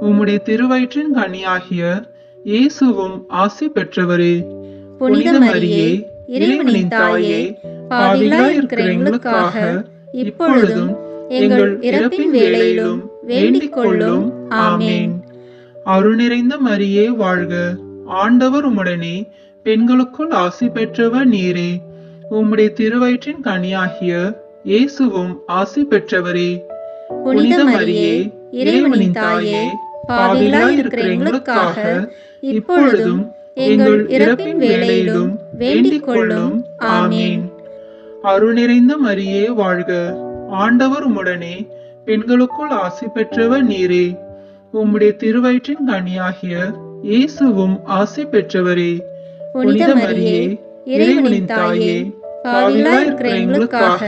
உம்முடைய திருவயிற்றின் கனியாகிய இயேசுவும் ஆசி பெற்றவரே. புனித மரியே, இறைவனின் தாயே, பாவிகளாய் இருக்கிற எங்களுக்காக இப்பொழுதும் எங்கள் இறப்பின் வேளையிலும் வேண்டிக் கொள்ளும். ஆமென். அருள் நிறைந்த மரியே வாழ்க. ஆண்டவர் உம்முடனே, பெண்களுக்குள் ஆசி பெற்றவர் நீரே. உம்முடைய திருவயிற்றின் கனியாகிய இயேசுவும் ஆசி பெற்றவரே. புனித மரியே, இறைவனின் தாயே, பாவிகளாய் இருக்கிற எங்களுக்காக இப்பொழுதும் எங்கள் இறப்பின் வேளையிலும் வேண்டிக் கொள்ளும். ஆமென். அருள் நிறைந்த மரியே வாழ்க. ஆண்டவர் உம்முடனே, பெண்களுக்குள் ஆசி பெற்றவர் நீரே. உம்முடைய திருவயிற்றின் கனியாகிய இயேசுவும் ஆசி பெற்றவரே. புனித மரியே, இறைவனின் தாயே, பாவிகளாய் இருக்கிற எங்களுக்காக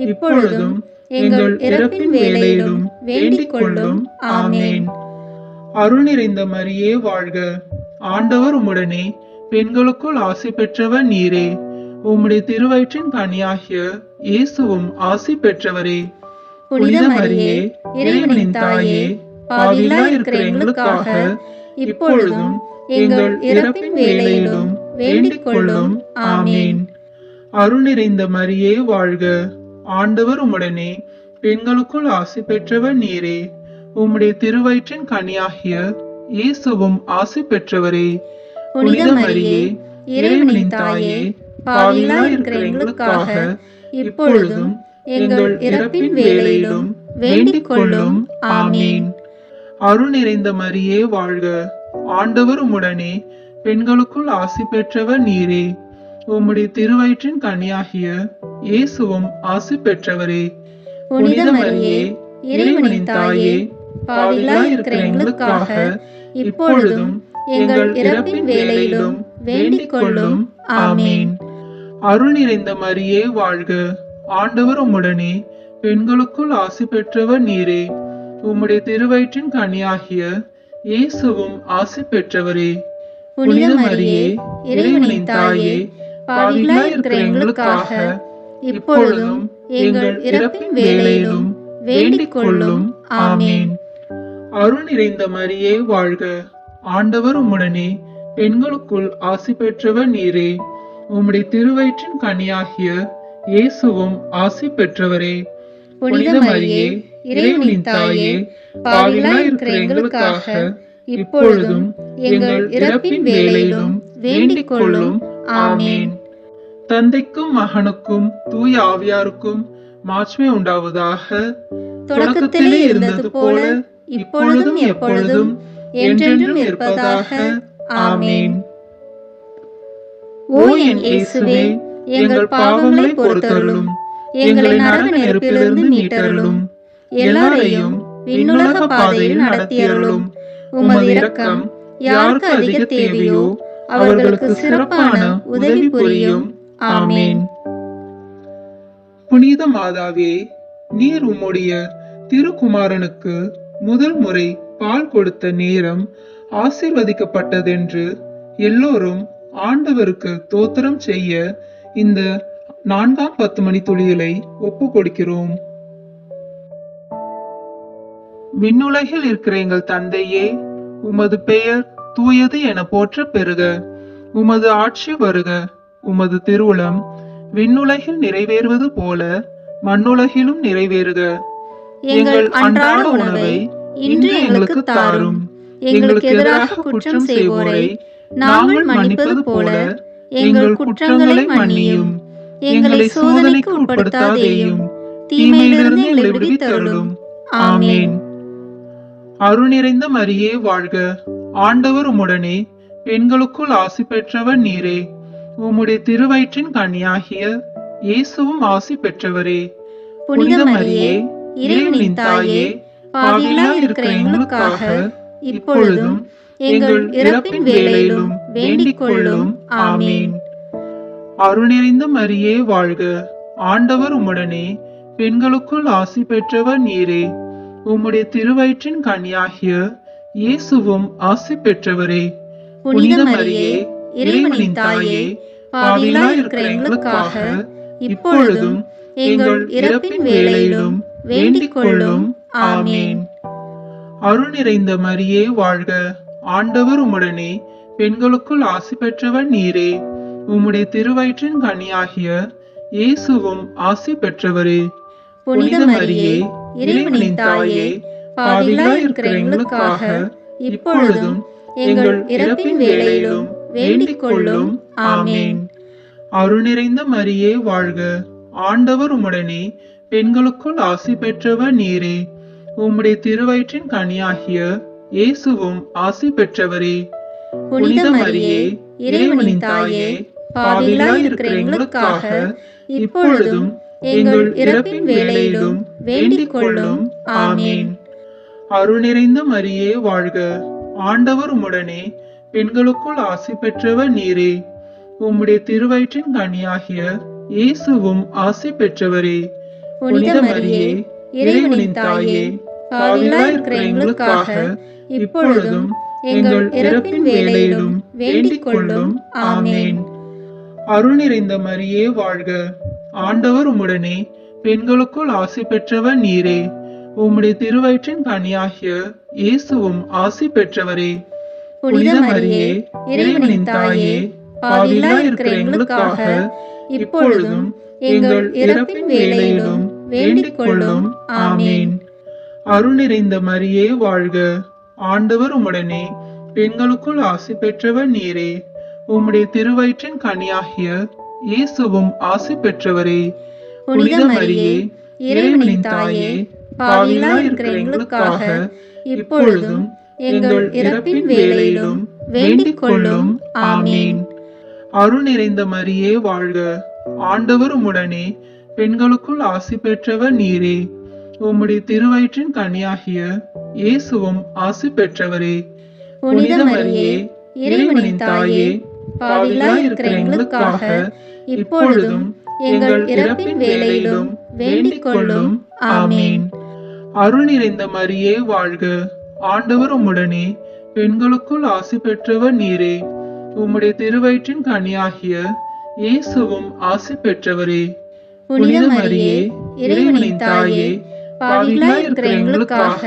இப்பொழுதும் எங்கள் இறப்பின் வேளையிலும் வேண்டிக் கொள்ளும். ஆமென். அருள் நிறைந்த மரியே வாழ்க. ஆண்டவர் உம்முடனே, பெண்களுக்குள் ஆசி பெற்றவர் நீரே. உம்முடைய திருவயிற்றின் கனியாகிய இயேசுவும் ஆசி பெற்றவரே. புனித மரியே, இறைவனின் தாயே, பாவிகளாய் இருக்கிற எங்களுக்காக இப்பொழுதும் எங்கள் இறப்பின் வேளையிலும் வேண்டிக் கொள்ளும். ஆமென். அருள் நிறைந்த மரியே வாழ்க. ஆண்டவர் உம்முடனே, பெண்களுக்குள் ஆசி பெற்றவர் நீரே. உம்முடைய திருவயிற்றின் கனியாகிய இயேசுவும் ஆசி பெற்றவரே. புனித மரியே, இறைவனின் தாயே, பாவிகளாய் இருக்கிற எங்களுக்காக இப்பொழுதும் எங்கள் இறப்பின் வேளையிலும் வேண்டிக் கொள்ளும். ஆமென். அருள் நிறைந்த மரியே வாழ்க. ஆண்டவர் உம்முடனே, பெண்களுக்குள் ஆசி பெற்றவர் நீரே. உம்முடைய திருவயிற்றின் கனியாகிய இயேசுவும் ஆசி பெற்றவரே. புனித மரியே, இறைவனின் தாயே, பாவிகளாய் இருக்கிற எங்களுக்காக இப்பொழுதும் எங்கள் இறப்பின் வேளையிலும் வேண்டிக் கொள்ளும். ஆமென். அருள் நிறைந்த மரியே வாழ்க. ஆண்டவர் உம்முடனே, பெண்களுக்குள் ஆசி பெற்றவர் நீரே. உம்முடைய திருவயிற்றின் கனியாகிய இயேசுவும் ஆசி பெற்றவரே. புனித மரியே, இறைவனின் தாயே, பாவிகளாய் இருக்கிற எங்களுக்காக இப்பொழுதும் எங்கள் இறப்பின் வேளையிலும் வேண்டிக் கொள்ளும். ஆமென். அருள் நிறைந்த மரியே வாழ்க. ஆண்டவர் உம்முடனே, பெண்களுக்குள் ஆசி பெற்றவர் நீரே. உம்முடைய திருவயிற்றின் கனியாகிய இயேசுவும் ஆசி பெற்றவரே. புனித மரியே, இறைவனின் தாயே, பாவிகளாய் இருக்கிற எங்களுக்காக இப்பொழுதும் எங்கள் இறப்பின் வேளையிலும் வேண்டிக் கொள்ளும். ஆமென். தந்தைக்கும் மகனுக்கும் தூய ஆவியாருக்கும் மாட்சிமை உண்டாவதாக. தொடக்கத்திலே இருந்தது போல இப்பொழுதும் எப்பொழுதும் என்றென்றும் இருப்பதாக. ஆமென். ஓ என் இயேசுவே, எங்கள் பாவங்களை பொறுத்தருளும். எங்களை நரக நெருப்பிலிருந்து மீட்டருளும். எல்லாரையும் விண்ணுலக பாதையில் நடத்தியருளும். உமது இரக்கம் யாருக்கு அதிக தேவையோ அவர்களுக்கு சிறப்பான உதவி புரியும். ஆமென். புனித மாதாவே, நீர் உம்முடைய திருக்குமாரனுக்கு முதல் முறை பால் கொடுத்த நேரம் ஆசீர்வதிக்கப்பட்டதென்று எல்லோரும் ஆண்டவருக்கு தோத்திரம் செய்ய இந்த 4ஆம் 10 மணி துளிகளை ஒப்பு கொடுக்கிறோம். விண்ணுலகில் இருக்கிற எங்கள் தந்தையே, உமது பெயர் தூயது என போற்ற பெறுக. உமது ஆட்சி வருக. உமது திருவுளம் விண்ணுலகில் நிறைவேறுவது போல மண்ணுலகிலும் நிறைவேறுக. எங்கள் அன்றாட உணவை இன்று எங்களுக்கு தாரும். எங்களுக்கு எதிராக குற்றம் செய்வோரை நாங்கள் மன்னிப்பது போல எங்கள் குற்றங்களை மன்னியும். எங்களை சோதனைக்கு உட்படுத்தாதேயும், தீமையிலிருந்து எங்களை விடுவித்தருளும். ஆமென். அருள் நிறைந்த மரியே வாழ்க. ஆண்டவர் உம்முடனே, பெண்களுக்குள் ஆசி பெற்றவர் நீரே. உம்முடைய திருவயிற்றின் கனியாகிய இயேசுவும் ஆசி பெற்றவரே. புனித மரியே, இறைவனின் தாயே, பாவிகளாய் இருக்கிற எங்களுக்காக இப்பொழுதும் எங்கள் இறப்பின் வேளையிலும் வேண்டிக் கொள்ளும். ஆமென். அருள் நிறைந்த மரியே வாழ்க. ஆண்டவர் உம்முடனே, பெண்களுக்குள் ஆசி பெற்றவர் நீரே. உம்முடைய திருவயிற்றின் கனியாகிய இயேசுவும் ஆசி பெற்றவரே. புனித மரியே, இறைவனின் தாயே, பாவிகளாய் இருக்கிற எங்களுக்காக இப்பொழுதும் எங்கள் இறப்பின் வேளையிலும் வேண்டிக் கொள்ளும். ஆமென். அருள் நிறைந்த மரியே வாழ்க. ஆண்டவர் உம்முடனே, பெண்களுக்குள் ஆசி பெற்றவர் நீரே. உம்முடைய திருவயிற்றின் கனியாகிய இயேசுவும் ஆசி பெற்றவரே. புனித மரியே, இறைவனின் தாயே, பாவிகளாய் இருக்கிற எங்களுக்காக இப்பொழுதும் எங்கள் இறப்பின் வேளையிலும் வேண்டிக் கொள்ளும். ஆமென். அருள் நிறைந்த மரியே வாழ்க. ஆண்டவர் உம்முடனே, பெண்களுக்குள் ஆசி பெற்றவர் நீரே. உம்முடைய திருவயிற்றின் கனியாகிய இயேசுவும் ஆசி பெற்றவரே. புனித மரியே, இறைவனின் தாயே, பாவிகளாய் இருக்கிற எங்களுக்காக இப்பொழுதும் எங்கள் இறப்பின் வேளையிலும் வேண்டிக் கொள்ளும். ஆமென். அருள் நிறைந்த மரியே வாழ்க. ஆண்டவர் உம்முடனே, பெண்களுக்குள் ஆசி பெற்றவர் நீரே. உம்முடைய திருவயிற்றின் கனியாகிய இயேசுவும் ஆசி பெற்றவரே. புனித மரியே, இறைவனின் தாயே, பாவிகளாய் இருக்கிற எங்களுக்காக இப்பொழுதும் எங்கள் இறப்பின் வேளையிலும் வேண்டிக் கொள்ளும். ஆமென். அருள் நிறைந்த மரியே வாழ்க. ஆண்டவர் உம்முடனே, பெண்களுக்குள் ஆசி பெற்றவர் நீரே. உம்முடைய திருவயிற்றின் கனியாகிய இயேசுவும் ஆசி பெற்றவரே. புனித மரியே, இறைவனின் தாயே, பாவிகளாய் இருக்கிற எங்களுக்காக இப்பொழுதும் எங்கள் இறப்பின் வேளையிலும் வேண்டிக் கொள்ளும். ஆமென். அருள் நிறைந்த மரியே வாழ்க. ஆண்டவர் உம்முடனே, பெண்களுக்குள் ஆசி பெற்றவர் நீரே. உம்முடைய திருவயிற்றின் கனியாகிய இயேசுவும் ஆசி பெற்றவரே. புனித மரியே, இறைவனின் தாயே, பாவிகளாய் இருக்கிற எங்களுக்காக இப்பொழுதும் எங்கள் இறப்பின் வேளையிலும் வேண்டிக் கொள்ளும். ஆமென். அருள் நிறைந்த மரியே வாழ்க. ஆண்டவர் உம்முடனே, பெண்களுக்குள் ஆசி பெற்றவர் நீரே. உம்முடைய திருவயிற்றின் கனியாகிய இயேசுவும் ஆசி பெற்றவரே. புனித மரியே, இறைவனின் தாயே, பாவிகளாய் இருக்கிற எங்களுக்காக இப்பொழுதும் எங்கள் இறப்பின் வேளையிலும் வேண்டிக் கொள்ளும். ஆமென். அருள் நிறைந்த மரியே வாழ்க. ஆண்டவர் உம்முடனே, பெண்களுக்குள் ஆசி பெற்றவர் நீரே. உம்முடைய திருவயிற்றின் கனியாகிய இயேசுவும் ஆசி பெற்றவரே. புனித மரியே, இறைவனின் தாயே, பாவிகளாய் இருக்கிற எங்களுக்காக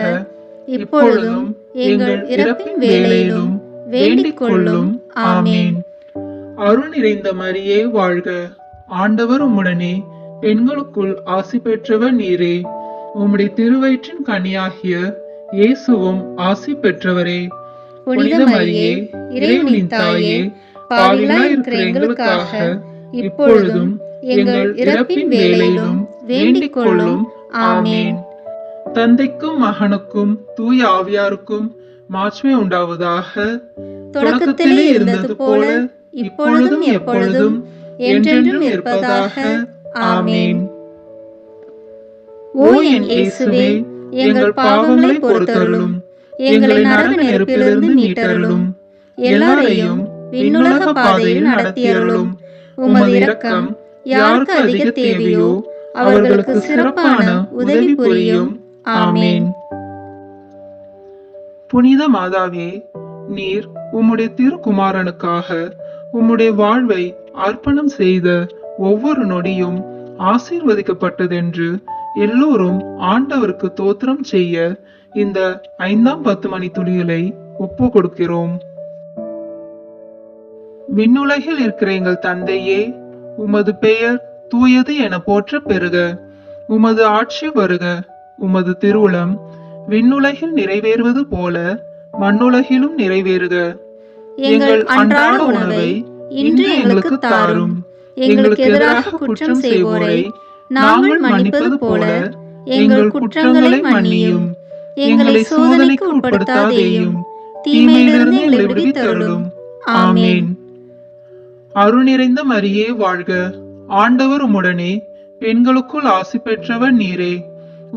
இப்பொழுதும் எங்கள் இறப்பின் வேளையிலும் வேண்டிக் கொள்ளும். ஆமென். அருள் நிறைந்த மரியே வாழ்க. ஆண்டவர் உம்முடனே, பெண்களுக்குள் ஆசி பெற்றவர் நீரே. உம்முடைய திருவயிற்றின் கனியாகிய இயேசுவும் ஆசி பெற்றவரே. புனித மரியே, இறைவனின் தாயே, பாவிகளாய் இருக்கிற எங்களுக்காக இப்பொழுதும் எங்கள் இறப்பின் வேளையிலும் வேண்டிக் கொள்ளும். ஆமென். தந்தைக்கும் மகனுக்கும் தூய ஆவியாருக்கும் மாட்சிமை உண்டாவதாக. தொடக்கத்திலே இருந்தது போல இப்பொழுதும் எப்பொழுதும் என்றென்றும் இருப்பதாக. ஆமென். ஓ என் இயேசுவே, எங்கள் பாவங்களை பொறுத்தருளும். எங்களை நரக நெருப்பிலிருந்து மீட்டருளும். எல்லாரையும் விண்ணுலக பாதையில் நடத்தியருளும். உமது இரக்கம் யாருக்கு அதிக தேவையோ அவர்களுக்கு சிறப்பான உதவி புரியும். ஆமென். புனித மாதாவே, நீர் உம்முடைய திருக்குமாரனுக்காக உம்முடைய வாழ்வை அர்ப்பணம் செய்த ஒவ்வொரு நொடியும் ஆசீர்வதிக்கப்பட்டதென்று எல்லோரும் ஆண்டவருக்கு தோத்திரம் செய்ய இந்த 5ஆம் 10 மணி துளிகளை ஒப்பு கொடுக்கிறோம். விண்ணுலகில் இருக்கிற எங்கள் தந்தையே, உமது பெயர் தூயது என போற்ற பெறுக. உமது ஆட்சி வருக. உமது திருவுளம் விண்ணுலகில் நிறைவேறுவது போல மண்ணுலகிலும் நிறைவேறுக. எங்கள் அன்றாட உணவை இன்று எங்களுக்கு தாரும். எங்களுக்கு எதிராக குற்றம் செய்வோரை நாங்கள் மன்னிப்பது போல எங்கள் குற்றங்களை மன்னியும். எங்களை சோதனைக்கு உட்படுத்தாதேயும், தீமையிலிருந்து எங்களை விடுவித்தருளும். ஆமென். அருள் நிறைந்த மரியே வாழ்க. ஆண்டவர் உம்முடனே, பெண்களுக்குள் ஆசி பெற்றவர் நீரே.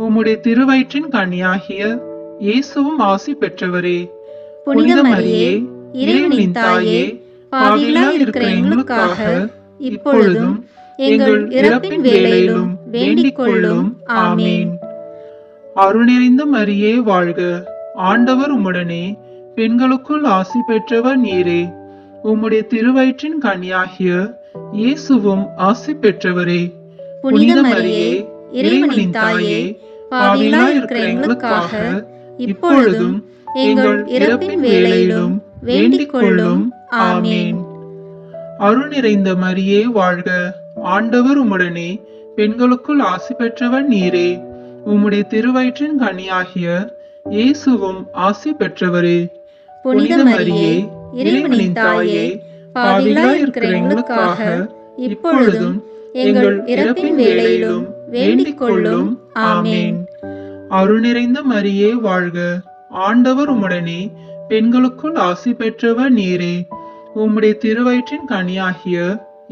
உம்முடைய திருவயிற்றின் கனியாகிய இயேசுவும் ஆசி பெற்றவரே. புனித மரியே, இறைவனின் தாயே, பாவிகளாய் இருக்கிற எங்களுக்காக இப்பொழுதும் எங்கள் இறப்பின் வேளையிலும் வேண்டிக் கொள்ளும். ஆமென். அருள் நிறைந்த மரியே வாழ்க. ஆண்டவர் உம்முடனே, பெண்களுக்குள் ஆசி பெற்றவர் நீரே. உம்முடைய திருவயிற்றின் கனியாகிய இயேசுவும் ஆசி பெற்றவரே. புனித மரியே, இறைவனின் தாயே, பாவிகளாய் இருக்கிற எங்களுக்காக இப்பொழுதும் எங்கள் இறப்பின் வேளையிலும் வேண்டிக் கொள்ளும். ஆமென். அருள் நிறைந்த மரியே வாழ்க. ஆண்டவர் உம்முடனே, பெண்களுக்குள் ஆசி பெற்றவர் நீரே. உம்முடைய திருவயிற்றின் கனியாகிய இயேசுவும் ஆசி பெற்றவரே. புனித மரியே, இறைவனின் தாயே, பாவிகளாய் இருக்கிற எங்களுக்காக இப்பொழுதும் எங்கள் இறப்பின் வேளையிலும் வேண்டிக் கொள்ளும். ஆமென். அருள் நிறைந்த மரியே வாழ்க. ஆண்டவர் உம்முடனே, பெண்களுக்குள் ஆசி பெற்றவர் நீரே. உம்முடைய திருவயிற்றின் கனியாகிய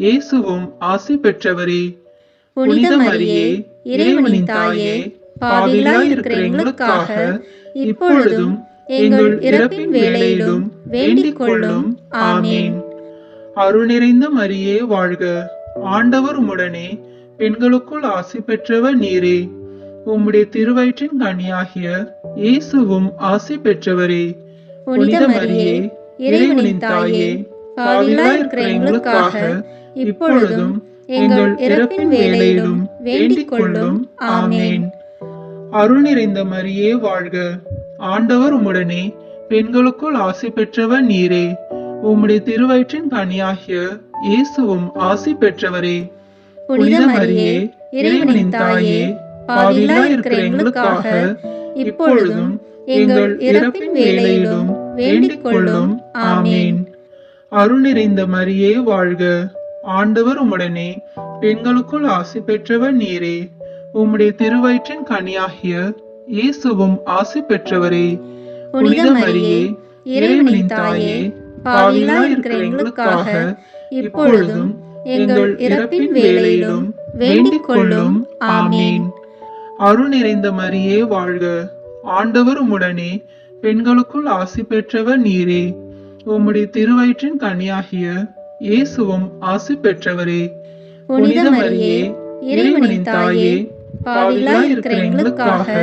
இயேசுவும் ஆசி பெற்றவரே. புனித மரியே, இறைவனின் தாயே, பாவிகளாய் இருக்கிற எங்களுக்காக இப்பொழுதும் எங்கள் இறப்பின் வேளையிலும் வேண்டிக் கொள்ளும். ஆமென். அருள் நிறைந்த மரியே வாழ்க. ஆண்டவர் உம்முடனே, பெண்களுக்குள் ஆசி பெற்றவர் நீரே. உம்முடைய திருவயிற்றின் கனியாகிய இயேசுவும் ஆசி பெற்றவரே. புனித மரியே, இறைவனின் தாயே, பாவிகளாய் இருக்கிற எங்களுக்காக இப்பொழுதும் எங்கள் இறப்பின் வேளையிலும் வேண்டிக் கொள்ளும். ஆமென். அருள் நிறைந்த மரியே வாழ்க. ஆண்டவர் உம்முடனே, பெண்களுக்குள் ஆசி பெற்றவர் நீரே. உம்முடைய திருவயிற்றின் கனியாகிய இயேசுவும் ஆசி பெற்றவரே. புனித மரியே, இறைவனின் தாயே, பாவிகளாய் இருக்கிற எங்களுக்காக இப்பொழுதும் எங்கள் இறப்பின் வேளையிலும் வேண்டிக் கொள்ளும். ஆமென். அருள் நிறைந்த மரியே வாழ்க. ஆண்டவர் உம்முடனே, பெண்களுக்குள் ஆசி பெற்றவர் நீரே. உம்முடைய திருவயிற்றின் கனியாகிய இயேசுவும் ஆசி பெற்றவரே. புனித மரியே, இறைவனின் தாயே, பாவிகளாய் இருக்கிற எங்களுக்காக இப்பொழுதும் எங்கள் இறப்பின் வேளையிலும் வேண்டிக் கொள்ளும். ஆமென். அருள் நிறைந்த மரியே வாழ்க. ஆண்டவர் உம்முடனே, பெண்களுக்குள் ஆசி பெற்றவர் நீரே. உம்முடைய திருவயிற்றின் கனியாகிய இயேசுவும் ஆசி பெற்றவரே. புனித மரியே, இறைவனின் தாயே, பாவிகளாய் இருக்கிற எங்களுக்காக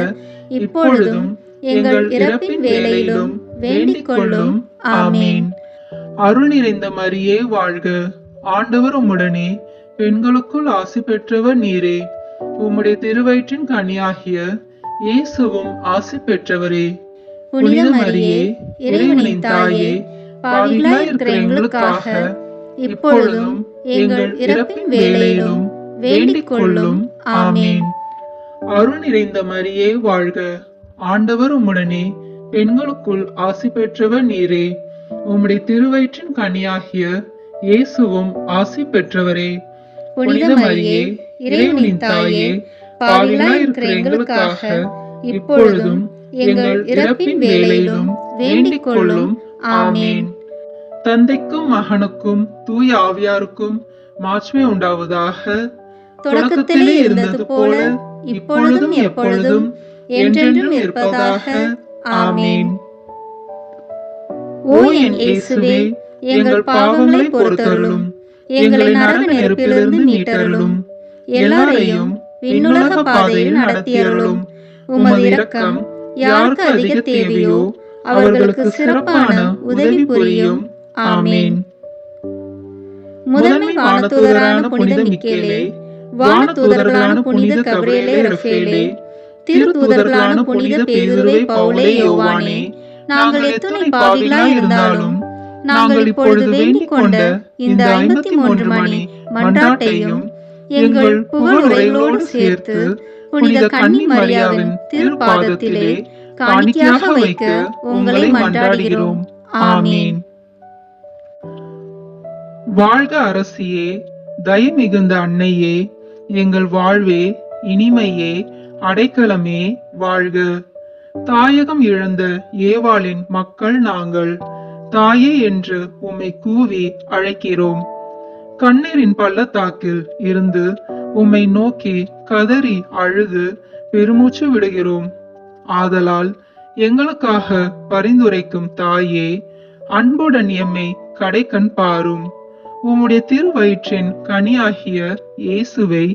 இப்பொழுதும் எங்கள் இறப்பின் வேளையிலும் வேண்டிக் கொள்ளும். ஆமென். அருள் நிறைந்த மரியே வாழ்க. ஆண்டவர் உம்முடனே, பெண்களுக்குள் ஆசி பெற்றவர் நீரே. உம்முடைய திருவயிற்றின் கனியாகிய இயேசுவும் ஆசி பெற்றவரே. புனித மரியே, இறைவனின் தாயே, பாவிகளாய் இருக்கிற எங்களுக்காக இப்பொழுதும் எங்கள் இறப்பின் வேளையிலும் வேண்டிக் கொள்ளும். ஆமென். அருள் நிறைந்த மரியே வாழ்க. ஆண்டவர் உம்முடனே, பெண்களுக்குள் ஆசி பெற்றவர் நீரே. உம்முடைய திருவயிற்றின் கனியாகிய இயேசுவும் ஆசி பெற்றவரே. புனித மரியே, இறைவனின் தாயே, பாவிகளாய் இருக்கிற எங்களுக்காக இப்பொழுதும் எங்கள் இறப்பின் வேளையிலும் வேண்டிக் கொள்ளும். ஆமென். தந்தைக்கும் மகனுக்கும் தூய ஆவியாருக்கும் மாட்சிமை உண்டாவதாக. தொடக்கத்திலே இருந்தது போல இப்பொழுதும் எப்பொழுதும் என்றென்றும் இருப்பதாக. ஆமென். ஓ என் இயேசுவே, எங்கள் பாவங்களை பொறுத்தருளும். எங்களை நரக நெருப்பிலிருந்து மீட்டருளும். எல்லாரையும் விண்ணுலக பாதையில் நடத்தியருளும். உமது இரக்கம் யாருக்கு அதிக தேவையோ அவர்களுக்கு சிறப்பான உதவி புரியும். ஆமென். முதன்மை வானதூதரான புனித மிக்கேலே, வானதூதர்களான புனித கபிரியேலே ரஃபேலே, திருத்தூதர்களான புனித பேதுருவே, பவுலே, யோவானே, நாங்கள் எத்துணை பாவிகளாய் இருந்தாலும் நாங்கள் இப்பொழுது வேண்டிக் கொண்ட இந்த 53 மணி மன்றாட்டையும் எங்கள் புகழுரைகளோடு சேர்த்து புனித கன்னி மரியாவின் திருப்பாதத்திலே காணிக்கையாக வைக்க உங்களை மன்றாடுகிறோம். ஆமீன். வாழ்க அரசியே, தயை மிகுந்த அன்னையே, எங்கள் வாழ்வே, இனிமையே, அடைக்கலமே, வாழ்க. தாயகம் இழந்த ஏவாளின் மக்கள் நாங்கள், தாயே என்று உம்மை கூவி அழைக்கிறோம். கண்ணீரின் பள்ளத்தாக்கில் இருந்து உம்மை நோக்கி கதறி அழுது பெருமூச்சு விடுகிறோம். ஆதலால் எங்களுக்காக பரிந்துரைக்கும் தாயே, அன்புடன் எம்மை கடைக்கண் பாரும். உம்முடைய திருவயிற்றின் கனியாகிய இயேசுவை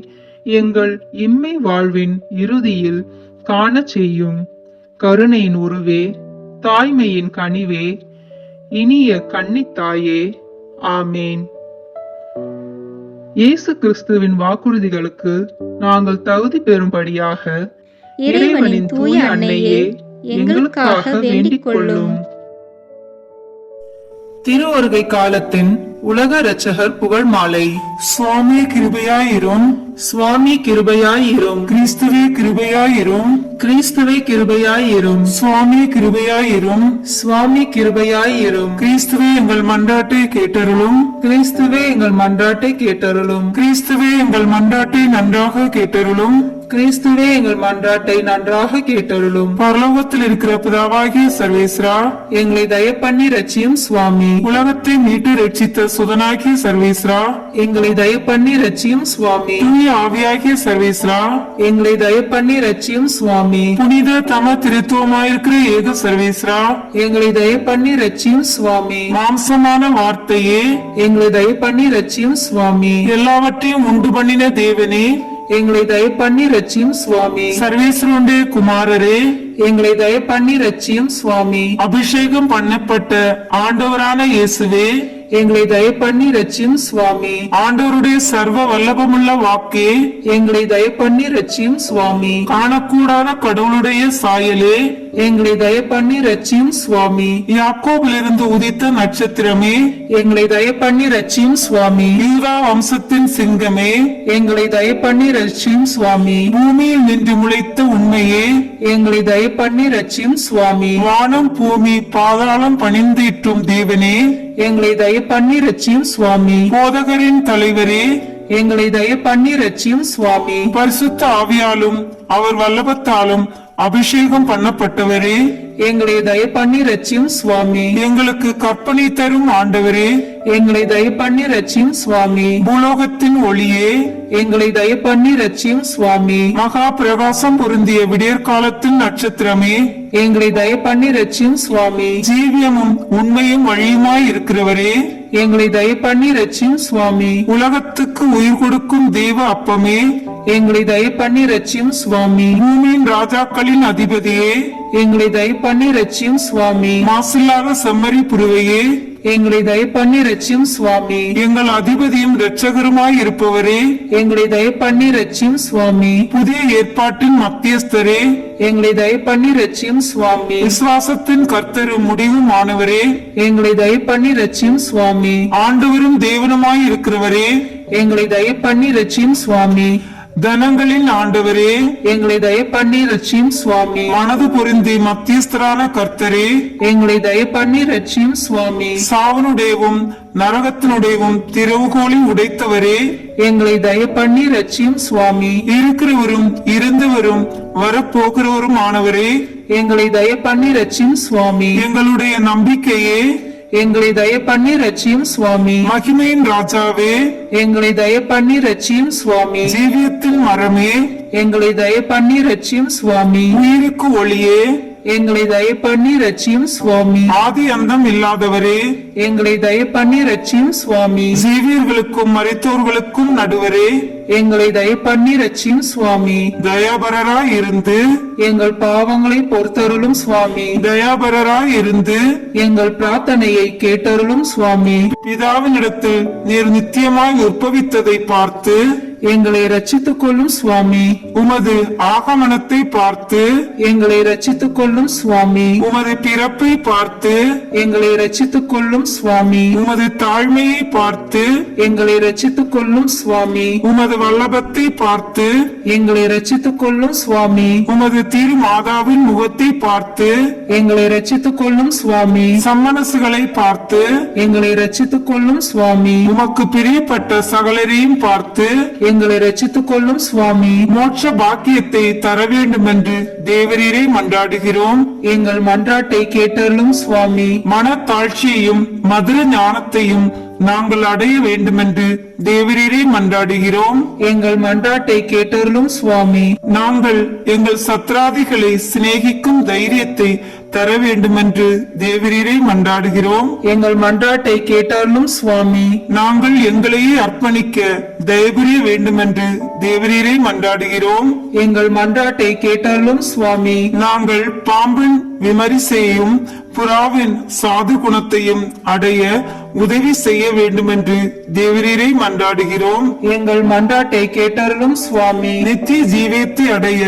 எங்கள் இம்மை வாழ்வின் இறுதியில் காண செய்யும். கருணையின் உருவே, தாய்மையின் கனிவே, இனிய கன்னித்தாயே, ஆமேன். இயேசு கிறிஸ்துவின் வாக்குறுதிகளுக்கு நாங்கள் தகுதி பெறும்படியாக இறைவனின் தூய அன்னையே, எங்களுக்காக வேண்டிக் கொள்ளும். திருவருகை காலத்தின் உலக இரட்சகர் புகழ் மாலை. சுவாமி கிருபையாயிரும், சுவாமி கிருபையாயிரும், கிறிஸ்துவே கிருபையாயிரும், கிறிஸ்துவே கிருபையாயிரும், சுவாமி கிருபையாயிரும், சுவாமி கிருபையாயிரும், கிறிஸ்துவே எங்கள் மன்றாட்டை கேட்டருளும், கிறிஸ்துவே எங்கள் மன்றாட்டை கேட்டருளும், கிறிஸ்துவே எங்கள் மன்றாட்டை நன்றாக கேட்டருளும், கிறிஸ்துவே எங்கள் மன்றாட்டை நன்றாக கேட்டருளும். பரலோகத்தில் இருக்கிற பிதாவாகிய சர்வேஸ்வரா, எங்களை தயப்பண்ணி ரட்சியும் சுவாமி. உலகத்தை மீட்டு ரட்சித்த சுதனாகிய சர்வேஸ்வரா, எங்களை தயப்பண்ணி ரட்சியும் சுவாமி. தூய ஆவியாகிய சர்வேஸ்வரா, எங்களை தயப்பண்ணி ரட்சியும் சுவாமி. புனித தம திருத்துவமாயிருக்கிற ஏக சர்வேஸ்வரா, எங்களை தயப்பண்ணி ரட்சியும் சுவாமி. மாம்சமான வார்த்தையே, எங்களை தயப்பண்ணி ரட்சியும் சுவாமி. எல்லாவற்றையும் உண்டு பண்ணின தேவனே, எங்களை தயப்பண்ணி ரட்சியும் சுவாமி. சர்வேஸ்வரனுடைய குமாரரே, எங்களை தயப்பண்ணி ரட்சியும் சுவாமி. அபிஷேகம் பண்ணப்பட்ட ஆண்டவரான இயேசுவே, எங்களை தயப்பண்ணி ரட்சியும் சுவாமி. ஆண்டவருடைய சர்வ வல்லபமுள்ள வாக்கே, எங்களை தயப்பண்ணி ரட்சியும் சுவாமி. காணக்கூடாத கடவுளுடைய சாயலே, எங்களை தயப்பண்ணி ரட்சியும் சுவாமி. யாக்கோபிலிருந்து உதித்த நட்சத்திரமே, எங்களை தயப்பண்ணி ரட்சியும் சுவாமி. யூதா வம்சத்தின் சிங்கமே, எங்களை தயப்பண்ணி ரட்சியும் சுவாமி. பூமியில் நின்று முளைத்த உண்மையே, எங்களை தயப்பண்ணி ரட்சியும் சுவாமி. வானம் பூமி பாதாளம் பணிந்திட்டும் தேவனே, எங்களை தயப்பண்ணி ரட்சியும் சுவாமி. போதகரின் தலைவரே, எங்களை தயப்பண்ணி ரட்சியும் சுவாமி. பரிசுத்த ஆவியாலும் அவர் வல்லபத்தாலும் அபிஷேகம் பண்ணப்பட்டவரே, எங்களை தயப்பண்ணி ரட்சியும் சுவாமி. எங்களுக்கு கற்பனை தரும் ஆண்டவரே, எங்களை தயப்பண்ணி ரட்சியும் சுவாமி. பூலோகத்தின் ஒளியே, எங்களை தயப்பண்ணி ரட்சியும் சுவாமி. மகா பிரகாசம் பொருந்திய விடியற்காலத்தின் நட்சத்திரமே, எங்களை தயப்பண்ணி ரட்சியும் சுவாமி. ஜீவியமும் உண்மையும் வழியுமாய் இருக்கிறவரே, எங்களை தயப்பண்ணி ரட்சியும் சுவாமி. உலகத்துக்கு உயிர் கொடுக்கும் தேவ அப்பமே, எங்களை தயப்பண்ணி ரட்சியும் சுவாமி. பூமியின் ராஜாக்களின் அதிபதியே, எங்களை தயப்பண்ணி ரட்சியும் சுவாமி. மாசில்லாத செம்மறி புருவையே, எங்களை தயப்பண்ணி ரட்சியும் சுவாமி. எங்கள் அதிபதியும் இரட்சகருமாய் இருப்பவரே, எங்களை தயப்பண்ணி ரட்சியும் சுவாமி. புதிய ஏற்பாட்டின் மத்தியஸ்தரே, எங்களை தயப்பண்ணி ரட்சியும் சுவாமி. விசுவாசத்தின் கர்த்தரும் முடிவுமானவரே, எங்களை தயப்பண்ணி ரட்சியும் சுவாமி. ஆண்டவரும் தேவனுமாய் இருக்கிறவரே, எங்களை தயப்பண்ணி ரட்சியும் சுவாமி. தனங்களின் ஆண்டவரே, எங்களை தயப்பண்ணி ரட்சியும் சுவாமி. மனது பொருந்தி மத்தியஸ்தரான கர்த்தரே, எங்களை தயப்பண்ணி ரட்சியும் சுவாமி. சாவனுடையவும் நரகத்தினுடையவும் திறவுகோலை உடைத்தவரே, எங்களை தயப்பண்ணி ரட்சியும் சுவாமி. இருக்கிறவரும் இருந்தவரும் வரப்போகிறவரும் ஆனவரே, எங்களை தயப்பண்ணி ரட்சியும் சுவாமி. எங்களுடைய நம்பிக்கையே, எங்களை தயப்பண்ணி ரட்சியும் சுவாமி. மகிமையின் ராஜாவே, எங்களை தயப்பண்ணி ரட்சியும் சுவாமி. ஜீவியத்தின் மரமே, எங்களை தயப்பண்ணி ரட்சியும் சுவாமி. உயிருக்கு ஒளியே, எங்களை தயை பண்ணி ரட்சியும் சுவாமி. ஆதி அந்தம் இல்லாதவரே, எங்களை தயை பண்ணி ரட்சியும் சுவாமி. ஜீவியர்களுக்கும் மரித்தோர்களுக்கும் நடுவரே, எங்களை தயை பண்ணி ரட்சியும் சுவாமி. தயாபரராய் இருந்து எங்கள் பாவங்களை பொறுத்தருளும் சுவாமி. தயாபரராய் இருந்து எங்கள் பிரார்த்தனையை கேட்டருளும் சுவாமி. பிதாவினிடத்தில் நீர் நித்தியமாய் உற்பவித்ததை பார்த்து எங்களை ரட்சித்துக் கொள்ளும் சுவாமி. உமது ஆகமனத்தை பார்த்து எங்களை ரட்சித்துக் கொள்ளும் சுவாமி. உமது பிறப்பை பார்த்து எங்களை ரட்சித்துக் கொள்ளும் சுவாமி. உமது தாழ்மையை பார்த்து எங்களை ரட்சித்துக் கொள்ளும் சுவாமி. உமது வல்லபத்தை பார்த்து எங்களை ரட்சித்துக் கொள்ளும் சுவாமி. உமது திருமாதாவின் முகத்தை பார்த்து எங்களை ரட்சித்துக் கொள்ளும் சுவாமி. சம்மனசுகளை பார்த்து எங்களை ரட்சித்துக் கொள்ளும் சுவாமி. உமக்கு பிரியப்பட்ட சகலரையும் பார்த்து எங்களை ரட்சித்துக் கொள்ளும் சுவாமி. மோட்ச பாக்கியத்தை தர வேண்டும் என்று தேவரீரை மன்றாடுகிறோம். எங்கள் மன்றாட்டை கேட்டருளும் சுவாமி. மனத்தாழ்ச்சியையும் மதுர ஞானத்தையும் நாங்கள் அடைய வேண்டும் என்று தேவரீரை மன்றாடுகிறோம். எங்கள் மன்றாட்டை கேட்டருளும் சுவாமி. நாங்கள் எங்கள் சத்ராதிகளை சிநேகிக்கும் தைரியத்தை தர வேண்டும் என்று தேவரீரை மன்றாடுகிறோம். எங்கள் மன்றாட்டை கேட்டருளும் சுவாமி. நாங்கள் எங்களையே அர்ப்பணிக்க தயபுரிய வேண்டும் என்று தேவரீரை மன்றாடுகிறோம். எங்கள் மன்றாட்டை கேட்டருளும் சுவாமி. நாங்கள் பாம்பின் விமரிசையையும் புறாவின் சாது குணத்தையும் அடைய உதவி செய்ய வேண்டும் என்று தேவரீரை மன்றாடுகிறோம். எங்கள் மன்றாட்டை கேட்டருளும் சுவாமி. நித்திய ஜீவியத்தை அடைய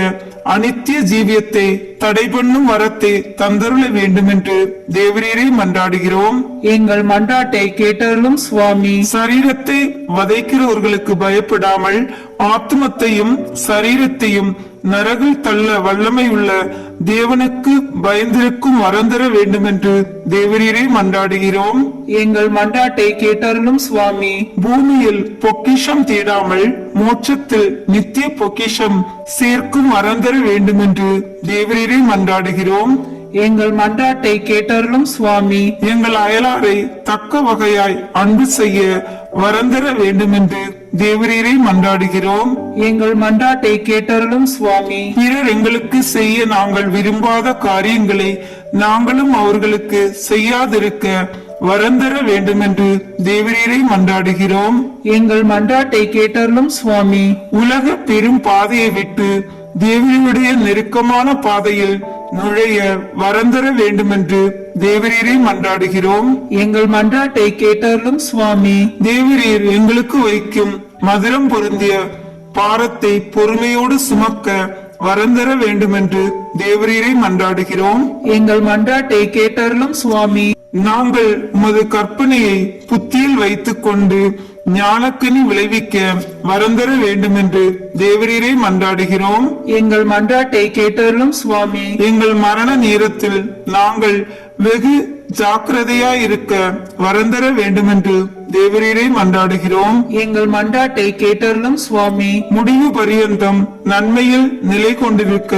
அனித்திய ஜீவியத்தை தடை பண்ணும் வரத்தை தந்தருள வேண்டும் என்று தேவரீரை மன்றாடுகிறோம். எங்கள் மன்றாட்டை கேட்டருளும் சுவாமி. சரீரத்தை வதைக்கிறவர்களுக்கு பயப்படாமல் ஆத்மத்தையும் சரீரத்தையும் நரகில் தள்ள வல்லமை உள்ள தேவனுக்கு பயந்திருக்கும் வரந்தர வேண்டும் என்று தேவரீரை மன்றாடுகிறோம். எங்கள் மன்றாட்டை கேட்டருளும் சுவாமி. பூமியில் பொக்கிஷம் தேடாமல் மோட்சத்தில் நித்திய பொக்கிஷம் சேர்க்கும் வரந்தர வேண்டும் என்று தேவரீரை மன்றாடுகிறோம். எங்கள் மன்றாட்டை கேட்டருளும் சுவாமி. எங்கள் அயலாரை தக்க வகையாய் அன்பு செய்ய வரந்தர வேண்டும் என்று தேவரீரை மன்றாடுகிறோம். எங்கள் மன்றாட்டை கேட்டருளும் சுவாமி. பிறர் எங்களுக்கு செய்ய நாங்கள் விரும்பாத காரியங்களை நாங்களும் அவர்களுக்கு செய்யாதிருக்க வரந்தர வேண்டும் என்று தேவரீரை மன்றாடுகிறோம். எங்கள் மன்றாட்டை கேட்டருளும் சுவாமி. உலக பெரும் பாதையை விட்டு தேவனுடைய நெருக்கமான பாதையில் நுழைய வரந்தர வேண்டும் என்று தேவரீரை மன்றாடுகிறோம். எங்கள் மன்றாட்டை கேட்டருளும் சுவாமி. தேவரீர் எங்களுக்கு வைக்கும் மதுரம் பொருந்திய பாரத்தை பொறுமையோடு சுமக்க வரந்தர வேண்டும் என்று தேவரீரை மன்றாடுகிறோம். எங்கள் மன்றாட்டை கேட்டருளும் சுவாமி. நாங்கள் உமது கற்பனையை புத்தியில் வைத்துக் கொண்டு ஞானக்கனி விளைவிக்க வரந்தர வேண்டும் என்று தேவரீரை மன்றாடுகிறோம். எங்கள் மன்றாட்டை கேட்டருளும் சுவாமி. எங்கள் மரண நேரத்தில் நாங்கள் வெகு ஜாக்கிரதையாயிருக்க வரந்தர வேண்டும் என்று தேவரீரை மன்றாடுகிறோம். எங்கள் மன்றாட்டை கேட்டருளும் சுவாமி. முடிவு பரியந்தம் நன்மையில் நிலை கொண்டிருக்க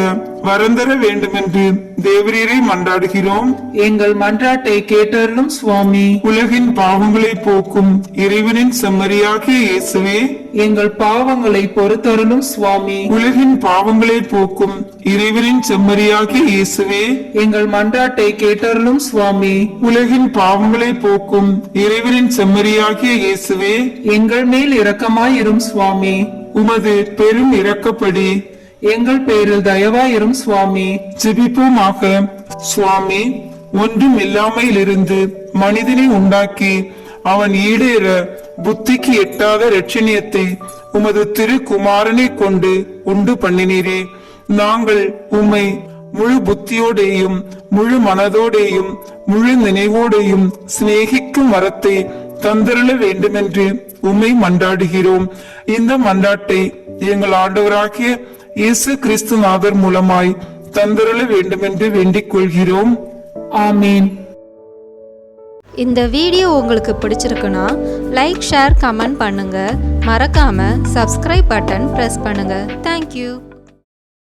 வரந்தர வேண்டும் என்று தேவரீரை மன்றாடுகிறோம். எங்கள் மன்றாட்டை கேட்டருளும் சுவாமி. உலகின் பாவங்களை போக்கும் இறைவனின் செம்மறியாகிய இயேசுவே, எங்கள் பாவங்களை பொறுத்தருளும் சுவாமி. உலகின் பாவங்களை போக்கும் இறைவனின் செம்மறியாகிய இயேசுவே, எங்கள் மன்றாட்டை கேட்டருளும் சுவாமி. உலகின் பாவங்களை போக்கும் இறைவனின் செம்மறியாகிய இயேசுவே, எங்கள் மேல் இரக்கமாயிரும் சுவாமி. உமது பெரும் இரக்கப்படி எங்கள் பேரில் தயவாயிரும் சுவாமி. ஜெபிப்போமாக. சுவாமி, ஒன்றும் இல்லாமையிலிருந்து மனிதனை உண்டாக்கி அவன் ஈடேற புத்திக்கு எட்டாத இரட்சணியத்தை உமது திருக்குமாரனை கொண்டு உண்டு பண்ணினீரே. நாங்கள் உம்மை முழு புத்தியோடேயும் முழு மனதோடேயும் முழு நினைவோடையும் சிநேகிக்கும் வரத்தை தந்தருள வேண்டுமென்று உம்மை மன்றாடுகிறோம். இந்த மன்றாட்டை எங்கள் ஆண்டவராகிய இயேசு கிறிஸ்துநாதர் மூலமாய் தந்தருள வேண்டுமென்று வேண்டிக் கொள்கிறோம். ஆமீன். இந்த வீடியோ உங்களுக்கு பிடிச்சிருக்குன்னா லைக், ஷேர், கமெண்ட் பண்ணுங்க. மறக்காம சப்ஸ்கிரைப் பட்டன் பிரஸ் பண்ணுங்க. தேங்க்யூ.